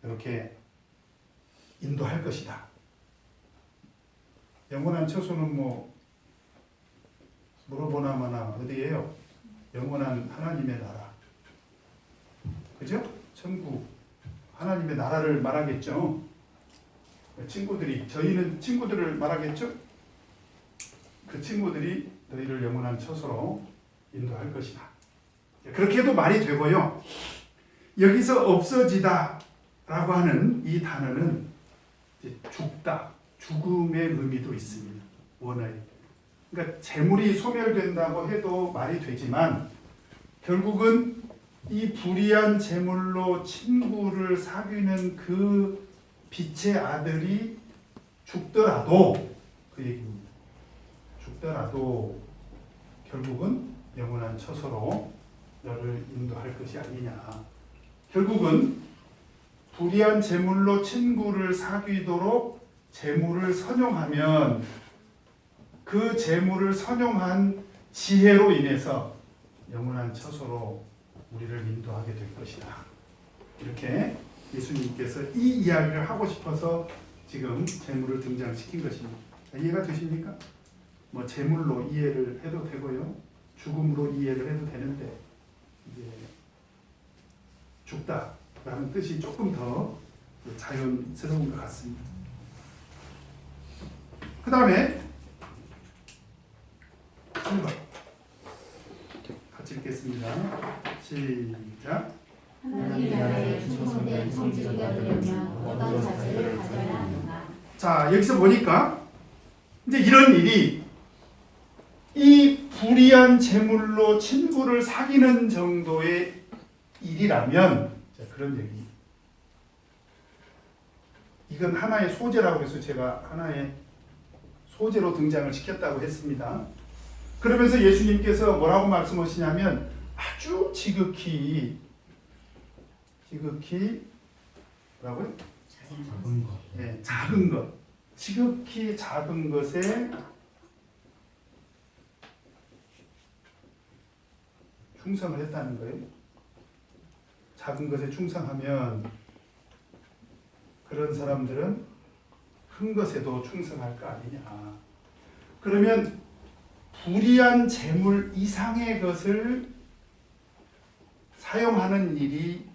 이렇게 인도할 것이다 영원한 처소는 뭐 물어보나 마나 어디예요? 영원한 하나님의 나라. 그죠? 천국 하나님의 나라를 말하겠죠. 저희는 친구들을 말하겠죠. 그 친구들이 너희를 영원한 처소로 인도할 것이다. 그렇게 해도 말이 되고요. 여기서 없어지다 라고 하는 이 단어는 죽다, 죽음의 의미도 있습니다. 원어에. 그러니까 재물이 소멸된다고 해도 말이 되지만 결국은 이 불의한 재물로 친구를 사귀는 그 빛의 아들이 죽더라도 그 얘기입니다. 죽더라도 결국은 영원한 처소로 너를 인도할 것이 아니냐. 결국은 불의한 재물로 친구를 사귀도록 재물을 선용하면 그 재물을 선용한 지혜로 인해서 영원한 처소로 우리를 인도하게 될 것이다. 이렇게 예수님께서 이 이야기를 하고 싶어서 지금 재물을 등장시킨 것입니다. 이해가 되십니까? 뭐 재물로 이해를 해도 되고요. 죽음으로 이해를 해도 되는데 이제 죽다라는 뜻이 조금 더 자연스러운 것 같습니다. 그 다음에 3번 같이 읽겠습니다. 시작. 하나님 나라에 충성된 성지가 되려면 어떤 자세를 가져야 하는가? 자, 여기서 보니까 이제 이런 일이 이 불의한 재물로 친구를 사귀는 정도의 일이라면, 자, 그런 얘기. 이건 하나의 소재라고 해서 제가 하나의 소재로 등장을 시켰다고 했습니다. 그러면서 예수님께서 뭐라고 말씀하시냐면 아주 지극히 뭐라고요? 작은 것. 네, 작은 것. 지극히 작은 것에 충성을 했다는 거예요. 작은 것에 충성하면 그런 사람들은 큰 것에도 충성할 거 아니냐. 그러면 불의한 재물 이상의 것을 사용하는 일이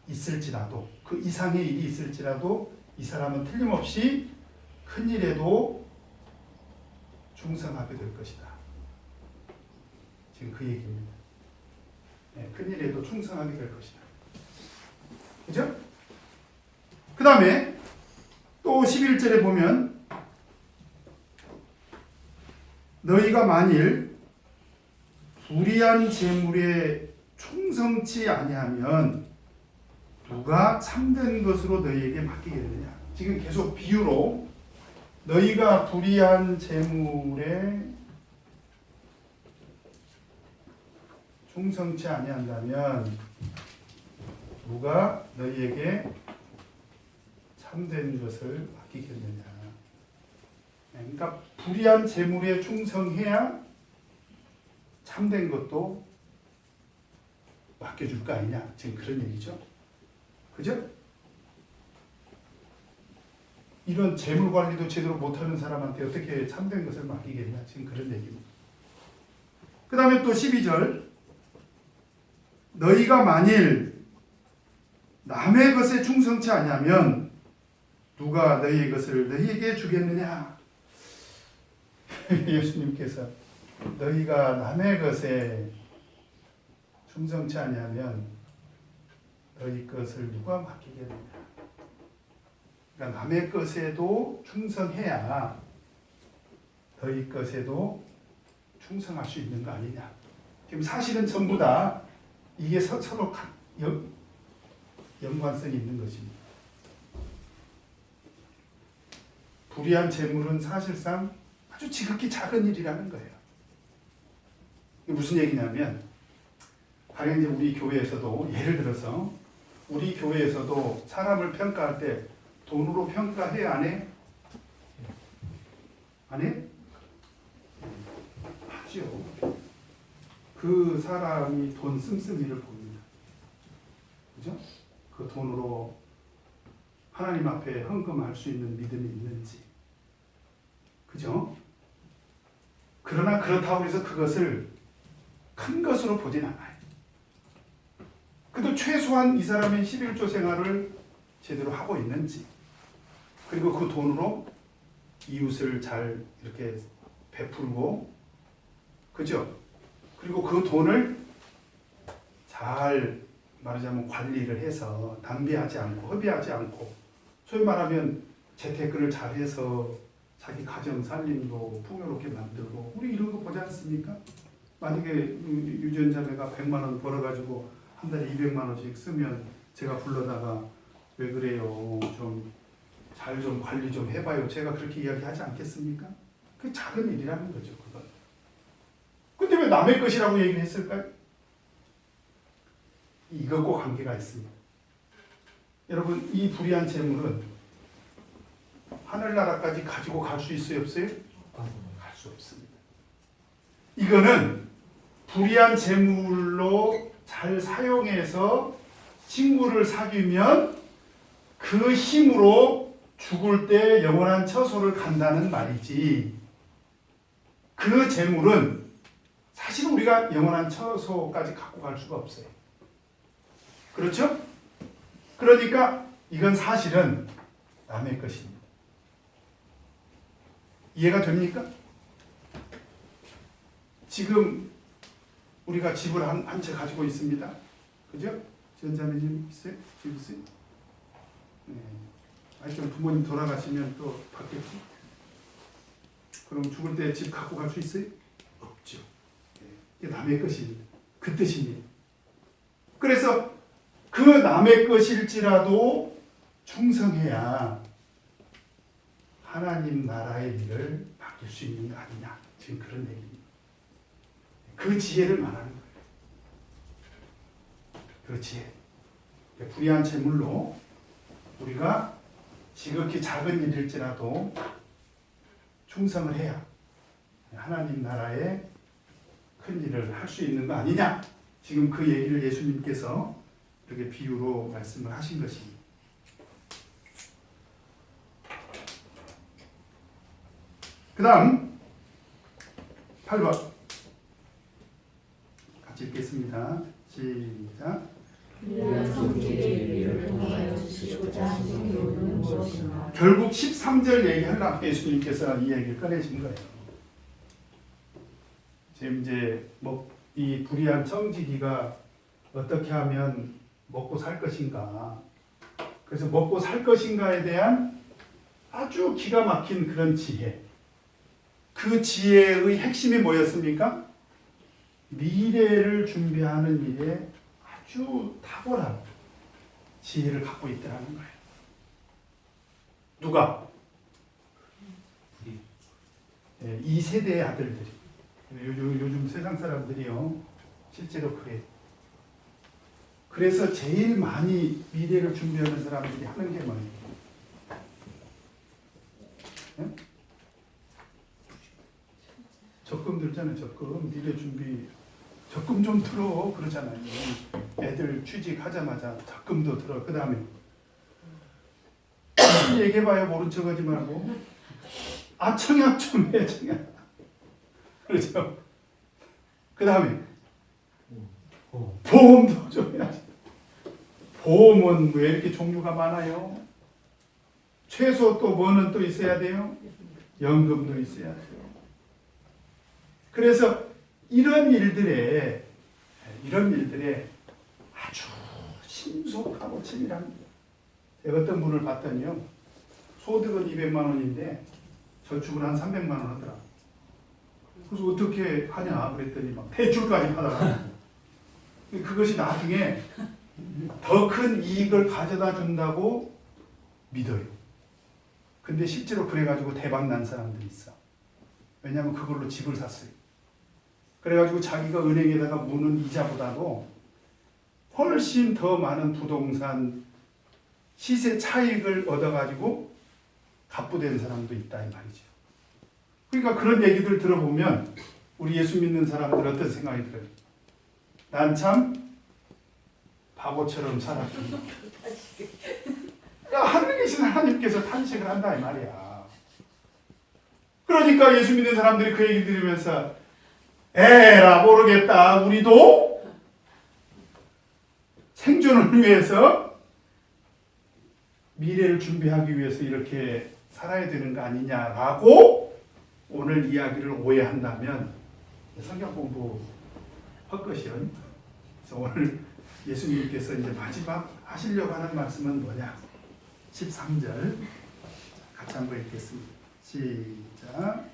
있을지라도, 그 이상의 일이 있을지라도 이 사람은 틀림없이 큰 일에도 충성하게 될 것이다. 지금 그 얘기입니다. 네, 큰 일에도 충성하게 될 것이다. 그죠? 그 다음에 또 11절에 보면 너희가 만일 불의한 재물에 충성치 아니하면 누가 참된 것으로 너희에게 맡기겠느냐. 지금 계속 비유로 너희가 불의한 재물에 충성치 아니한다면 누가 너희에게 참된 것을 맡기겠느냐. 그러니까 불의한 재물에 충성해야 참된 것도 맡겨줄 거 아니냐. 지금 그런 얘기죠. 그죠? 이런 재물 관리도 제대로 못하는 사람한테 어떻게 참된 것을 맡기겠냐. 지금 그런 얘기입니다. 그 다음에 또 12절 너희가 만일 남의 것에 충성치 아니하면 누가 너희의 것을 너희에게 주겠느냐. 예수님께서 너희가 남의 것에 충성치 아니하면 너희 것을 누가 맡기겠느냐. 그러니까 남의 것에도 충성해야 너희 것에도 충성할 수 있는 거 아니냐. 지금 사실은 전부 다 이게 서로 연관성이 있는 것입니다. 불의한 재물은 사실상 아주 지극히 작은 일이라는 거예요. 이게 무슨 얘기냐면, 당연히 우리 교회에서도 예를 들어서 우리 교회에서도 사람을 평가할 때 돈으로 평가해 안 해? 안 해? 하죠. 그 사람이 돈 씀씀이를 봅니다. 그죠? 그 돈으로 하나님 앞에 헌금할 수 있는 믿음이 있는지, 그죠? 그러나 그렇다고 해서 그것을 큰 것으로 보진 않아요. 그래도 최소한 이 사람의 11조 생활을 제대로 하고 있는지, 그리고 그 돈으로 이웃을 잘 이렇게 베풀고, 그죠? 그리고 그 돈을 잘 말하자면 관리를 해서 낭비하지 않고 허비하지 않고, 소위 말하면 재테크를 잘해서 자기 가정 살림도 풍요롭게 만들고, 우리 이런 거 보지 않습니까? 만약에 유전자매가 100만 원 벌어가지고 한 달에 200만 원씩 쓰면 제가 불러다가 왜 그래요? 좀 잘 좀 관리 좀 해봐요. 제가 그렇게 이야기하지 않겠습니까? 그게 작은 일이라는 거죠, 그건. 근데 왜 남의 것이라고 얘기를 했을까요? 이것과 관계가 있습니다. 여러분, 이 불의한 재물은 하늘나라까지 가지고 갈 수 있어요, 없어요? 갈 수 없습니다. 이거는 불의한 재물로 잘 사용해서 친구를 사귀면 그 힘으로 죽을 때 영원한 처소를 간다는 말이지, 그 재물은 사실은 우리가 영원한 처소까지 갖고 갈 수가 없어요. 그렇죠? 그러니까 이건 사실은 남의 것입니다. 이해가 됩니까? 지금 우리가 집을 한 채 가지고 있습니다. 그죠? 지원자매님 있어요? 집 있어요? 네. 하여튼 부모님 돌아가시면 또 받겠죠? 그럼 죽을 때 집 갖고 갈 수 있어요? 없죠. 이게 남의 것입니다. 그 뜻입니다. 그래서 그 남의 것일지라도 충성해야 하나님 나라의 일을 맡길 수 있는 거 아니냐, 지금 그런 얘기입니다. 그 지혜를 말하는 거예요. 그 지혜. 불의한 재물로 우리가 지극히 작은 일일지라도 충성을 해야 하나님 나라의 큰 일을 할 수 있는 거 아니냐, 지금 그 얘기를 예수님께서 이렇게 비유로 말씀을 하신 것입니다. 그 다음 8번 같이 읽겠습니다. 시작. 성질의 비를 통하여 주시고자 하신 교훈은 무엇인가? 결국 13절 얘기하려고 예수님께서 이 얘기를 꺼내신 거예요. 지금 이제 이 불의한 청지기가 어떻게 하면 먹고 살 것인가, 그래서 먹고 살 것인가에 대한 아주 기가 막힌 그런 지혜, 그 지혜의 핵심이 뭐였습니까? 미래를 준비하는 일에 아주 탁월한 지혜를 갖고 있다는 거예요. 누가? 네, 이 세대의 아들들이. 요즘 세상 사람들이요, 실제로 그래요. 그래서 제일 많이 미래를 준비하는 사람들이 하는 게 뭐예요? 네? 적금 들잖아요. 적금. 미래 준비. 적금 좀 들어. 그러잖아요. 애들 취직하자마자 적금도 들어. 그 다음에 얘기해봐요. 모른 척하지 말고. 아, 청약 좀 해. 청약. 그렇죠. 그 다음에 보험도 좀 해야지. 보험은 왜 이렇게 종류가 많아요? 최소 또 뭐는 또 있어야 돼요? 연금도 있어야 돼요. 그래서 이런 일들에 아주 신속하고 치밀합니다. 제가 어떤 분을 봤더니요, 소득은 200만 원인데 저축은 한 300만 원 하더라. 그래서 어떻게 하냐 그랬더니 막 대출까지 받아라. 그것이 나중에 더 큰 이익을 가져다 준다고 믿어요. 근데 실제로 그래가지고 대박 난 사람들이 있어. 왜냐하면 그걸로 집을 샀어요. 그래가지고 자기가 은행에다가 무는 이자보다도 훨씬 더 많은 부동산 시세 차익을 얻어가지고 갑부된 사람도 있다 이 말이죠. 그러니까 그런 얘기들 들어보면 우리 예수 믿는 사람들 어떤 생각이 들어요? 난 참 바보처럼 살았구나. 하늘에 계신 하나님께서 탄식을 한다 이 말이야. 그러니까 예수 믿는 사람들이 그 얘기 들으면서 에라 모르겠다. 우리도 생존을 위해서 미래를 준비하기 위해서 이렇게 살아야 되는 거 아니냐라고 오늘 이야기를 오해한다면 성경 공부 헛것이요. 그래서 오늘 예수님께서 이제 마지막 하시려고 하는 말씀은 뭐냐? 13절 같이 한번 읽겠습니다. 시작.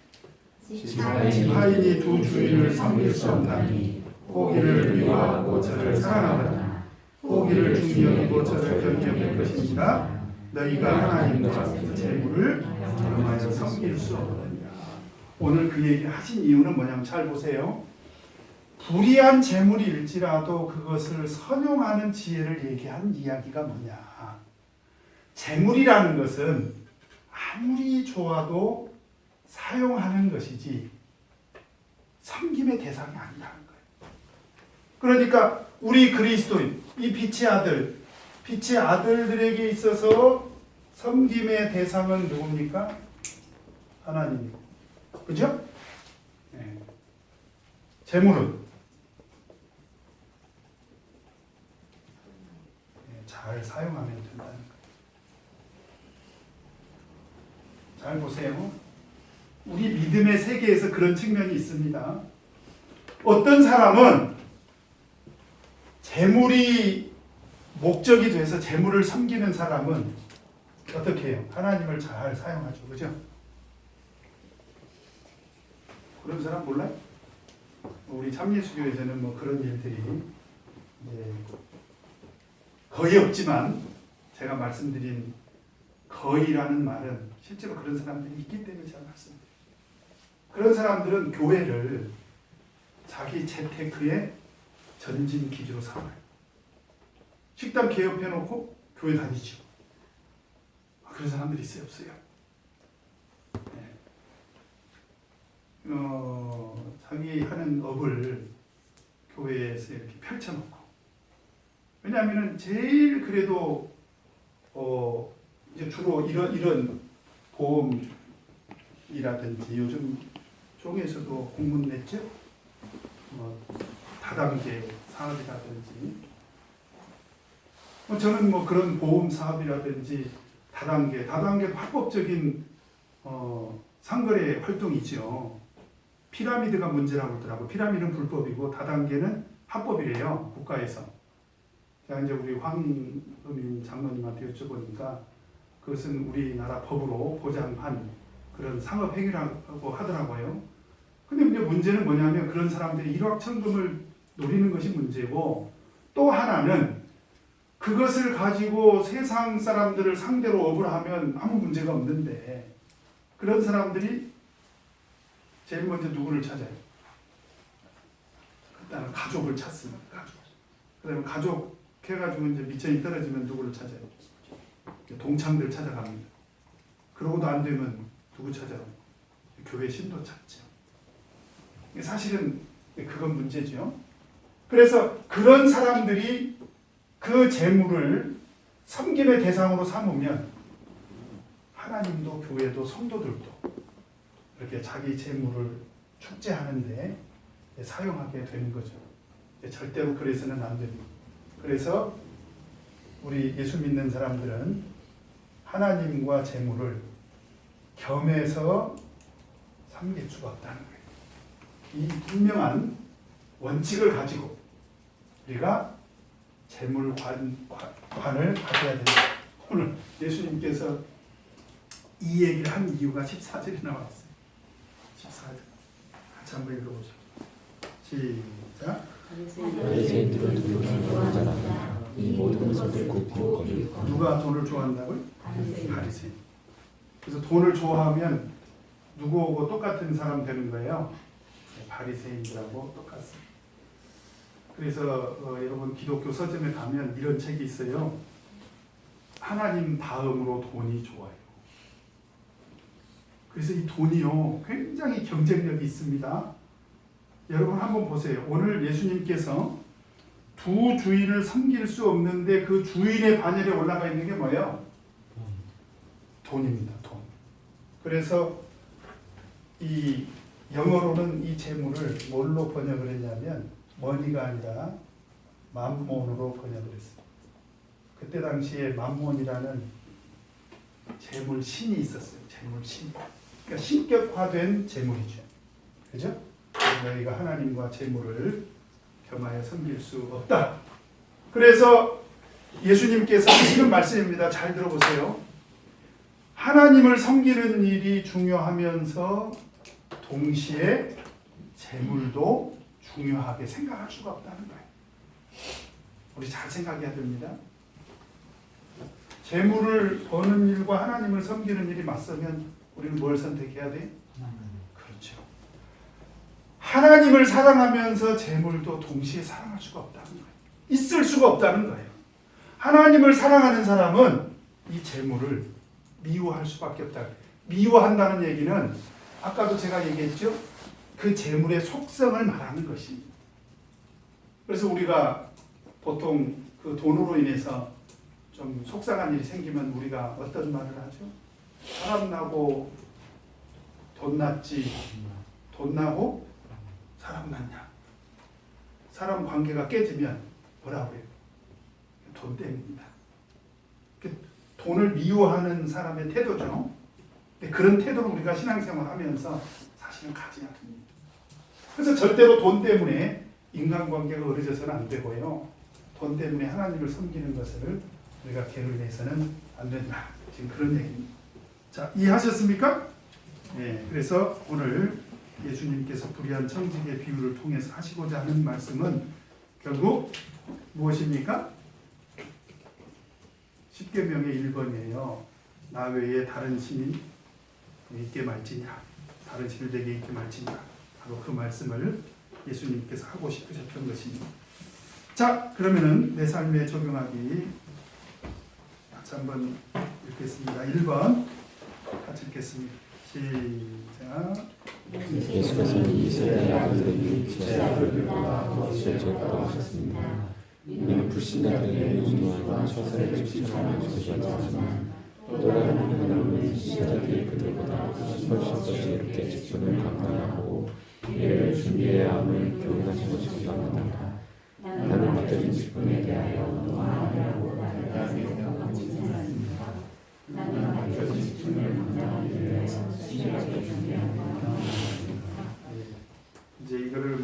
지파인이 두 주인을 섬길 수 없나니 포기를 미워하고 저를 사랑하거나 포기를 중히 여기고 저를 견디 여길 것이니라. 너희가 하나님과 재물을 겸하여 섬길 수 없느니라. 오늘 그 얘기 하신 이유는 뭐냐면 잘 보세요. 불의한 재물일지라도 그것을 선용하는 지혜를 얘기한 이야기가 뭐냐. 재물이라는 것은 아무리 좋아도 사용하는 것이지 섬김의 대상이 아니라는 거예요. 그러니까 우리 그리스도인, 이 빛의 아들, 빛의 아들들에게 있어서 섬김의 대상은 누굽니까? 하나님이고. 그죠? 네. 재물은 잘 사용하면 된다는 거예요. 잘 보세요. 우리 믿음의 세계에서 그런 측면이 있습니다. 어떤 사람은 재물이 목적이 돼서 재물을 섬기는 사람은 어떻게 해요? 하나님을 잘 사용하죠. 그죠? 그런 사람 몰라요? 우리 참예수교에서는 뭐 그런 일들이 거의 없지만 제가 말씀드린 거의라는 말은 실제로 그런 사람들이 있기 때문에 제가 말씀드려요. 그런 사람들은 교회를 자기 재테크의 전진 기지로 삼아요. 식당 개업해놓고 교회 다니죠. 그런 사람들이 있어요, 없어요? 네. 자기 하는 업을 교회에서 이렇게 펼쳐놓고, 왜냐하면은 제일 그래도 이제 주로 이런 보험이라든지 요즘 종에서도 공문 냈죠. 다단계 사업이라든지 저는 뭐 그런 보험 사업이라든지 다단계도 합법적인 상거래 활동이죠. 피라미드가 문제라고 하더라고. 피라미드는 불법이고 다단계는 합법이래요, 국가에서. 제가 이제 우리 황금인 장로님한테 여쭤보니까 그것은 우리나라 법으로 보장한 그런 상업 행위라고 하더라고요. 근데 이제 문제는 뭐냐면 그런 사람들이 일확천금을 노리는 것이 문제고, 또 하나는 그것을 가지고 세상 사람들을 상대로 업을 하면 아무 문제가 없는데, 그런 사람들이 제일 먼저 누구를 찾아요? 일단은 가족을 찾습니다. 그 다음에 가족 해가지고 이제 미천이 떨어지면 누구를 찾아요? 동창들 찾아갑니다. 그러고도 안 되면 누구 찾아요? 교회 신도 찾죠. 사실은 그건 문제죠. 그래서 그런 사람들이 그 재물을 섬김의 대상으로 삼으면 하나님도 교회도 성도들도 이렇게 자기 재물을 축제하는데 사용하게 되는 거죠. 절대로 그래서는 안 됩니다. 그래서 우리 예수 믿는 사람들은 하나님과 재물을 겸해서 섬길 수가 없다는 거예요. 이 분명한 원칙을 가지고 우리가 재물관을 가져야 된다. 오늘 예수님께서 이 얘기를 한 이유가 14절에 나왔어요. 14절. 같이 한번 읽어보죠. 시작. 바리새인들은 돈을 좋아하는 자라. 이 모든 것을 듣고 비웃거늘. 누가 돈을 좋아한다고요? 바리새인. 그래서 돈을 좋아하면 누구하고 똑같은 사람 되는 거예요. 바리새인들하고 똑같습니다. 그래서 여러분 기독교 서점에 가면 이런 책이 있어요. 하나님 다음으로 돈이 좋아요. 그래서 이 돈이요 굉장히 경쟁력이 있습니다. 여러분 한번 보세요. 오늘 예수님께서 두 주인을 섬길 수 없는데 그 주인의 반열에 올라가 있는 게 뭐예요? 돈입니다. 돈. 그래서 이 영어로는 이 재물을 뭘로 번역을 했냐면 머니가 아니라 맘몬으로 번역을 했어요. 그때 당시에 맘몬이라는 재물 신이 있었어요. 재물 신. 그러니까 신격화된 재물이죠. 그죠? 너희가 하나님과 재물을 겸하여 섬길 수 없다. 그래서 예수님께서 하시는 말씀입니다. 잘 들어보세요. 하나님을 섬기는 일이 중요하면서 동시에 재물도 중요하게 생각할 수가 없다는 거예요. 우리 잘 생각해야 됩니다. 재물을 버는 일과 하나님을 섬기는 일이 맞서면 우리는 뭘 선택해야 돼? 그렇죠. 하나님을 사랑하면서 재물도 동시에 사랑할 수가 없다는 거예요. 있을 수가 없다는 거예요. 하나님을 사랑하는 사람은 이 재물을 미워할 수밖에 없다. 미워한다는 얘기는 아까도 제가 얘기했죠. 그 재물의 속성을 말하는 것입니다. 그래서 우리가 보통 그 돈으로 인해서 좀 속상한 일이 생기면 우리가 어떤 말을 하죠? 사람 나고 돈 났지, 돈 나고 사람 났냐? 사람 관계가 깨지면 뭐라고 해요? 돈 때문입니다. 돈을 미워하는 사람의 태도죠. 그런 태도를 우리가 신앙생활 하면서 사실은 가지야 됩니다. 그래서 절대로 돈 때문에 인간관계가 어려져서는 안 되고요. 돈 때문에 하나님을 섬기는 것을 우리가 게을리해서는 안 된다. 지금 그런 얘기입니다. 자, 이해하셨습니까? 네, 그래서 오늘 예수님께서 불의한 청지기의 비유를 통해서 하시고자 하는 말씀은 결국 무엇입니까? 10계명의 1번이에요. 나 외에 다른 신이 있게 말지니라. 다른 신을 내게 있게 말지니라. 바로 그 말씀을 예수님께서 하고 싶으셨던 것입니다. 자, 그러면은 내 삶에 적용하기 같이 한번 읽겠습니다. 1번 같이 읽겠습니다. 시작. 예수께서 이 세대 아들에게 지하를 지어주었다고 하셨습니다. 이는 불신자들에게 유도한 처세를 실천하는 것이 하지만 또 다른 하나님은 신자들이 그들보다 훨씬 더 지혜롭게 직분을 감당하고 미래를 준비해야 함을 교훈하신 것이 합니다. 나는 그들의 직분에 대하여 노하하고 다르다 생각하지 않습니다. 나는 그들의 직분을 감당하기 위해서 신실하게 준비하며 이제 이거를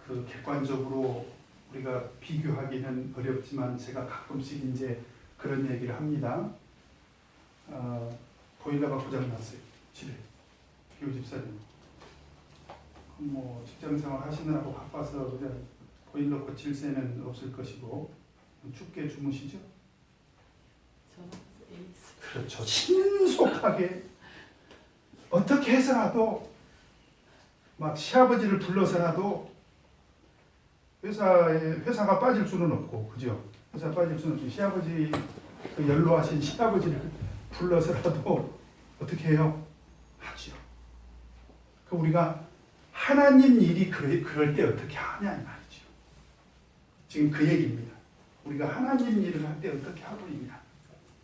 그 객관적으로 우리가 비교하기는 어렵지만 제가 가끔씩 이제 그런 얘기를 합니다. 보일러가 고장났어요. 집에. 교우 집사님. 직장생활 하시느라고 바빠서 그냥 보일러 고칠 새는 없을 것이고 춥게 주무시죠? 그렇죠. 신속하게 어떻게 해서라도 막 시아버지를 불러서라도 회사가 빠질 수는 없고, 그죠? 회사 빠질 수는 없고, 시아버지, 그 연로하신 시아버지를 불러서라도 어떻게 해요? 하죠. 그 우리가 하나님 일이 그럴 때 어떻게 하냐, 이 말이죠. 지금 그 얘기입니다. 우리가 하나님 일을 할 때 어떻게 하고입니다.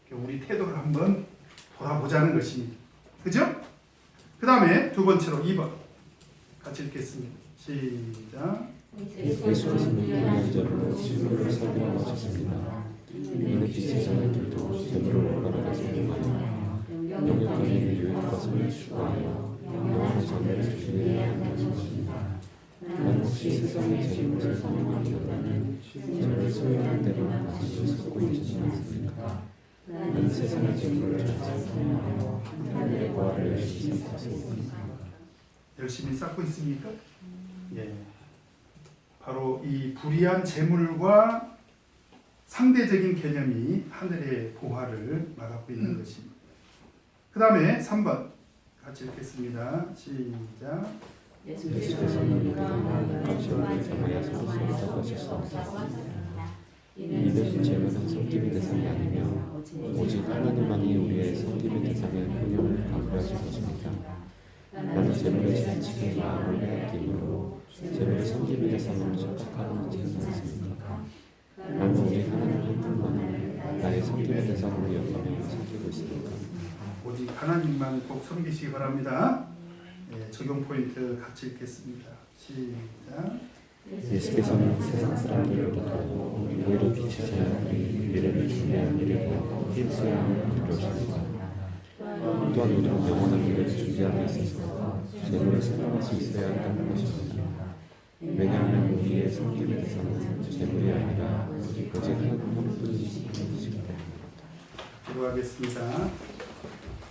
우리 태도를 한번 돌아보자는 것입니다. 그죠? 그 다음에 두 번째로 2번. 같이 읽겠습니다. 시작. 예수께서는 불의한 자로 진로를 살리라고 하셨습니다. 이는 빛의 자녀들도 재물을 올바르게 사용하여 영역과 유익 것을 추구하여 영원한 자녀를 주의해야 하는 것입니다. 나는 혹시 세상의 재물을 사용하기보다는 저를 소유한 대로 가지고 살고 있지는 않습니까? 나는 세상의 재물을 잘 사용하여 하늘의 보화를 열심히 쌓고 있습니다. 열심히 쌓고 있습니까? 예. 바로 이 불의한 재물과 상대적인 개념이 하늘의 보화를 말하고 있는 것입니다. 그 다음에 3번 같이 읽겠습니다. 시작. 예수께서는 우리가 값을 정하여 살 수 있다고 하셨습니다. 이는 재물은 섬김의 대상이 아니며 오직 하나님만이 우리의 섬김의 대상의 본연을 감별하실 것입니다. 나는 재물의 지나치기가 원래 힘으로 재물의 섬김의 대상을 착각하는 것이 않습니까? 나는 우리 하나님 한 분만을 나의 섬김의 대상으로 여기며 섬기고 있습니까? 오직 하나님만 꼭 섬기시기 바랍니다. 적용 포인트 같이 읽겠습니다. 시작. 예수께서는 세상 사람들보다 오히려 빛이셔야 미래를 준비한 일이고 필수양을 이루십니다. 또한 우리는 영원한 미래를 준비하고 있어서 재물을 생각할 수 있어야 한다는 것입니다. 왜냐하면 우리의 섬기기 위해서는 재물이 아니라 오직 하나님뿐이시기 때문입니다. 기도하겠습니다.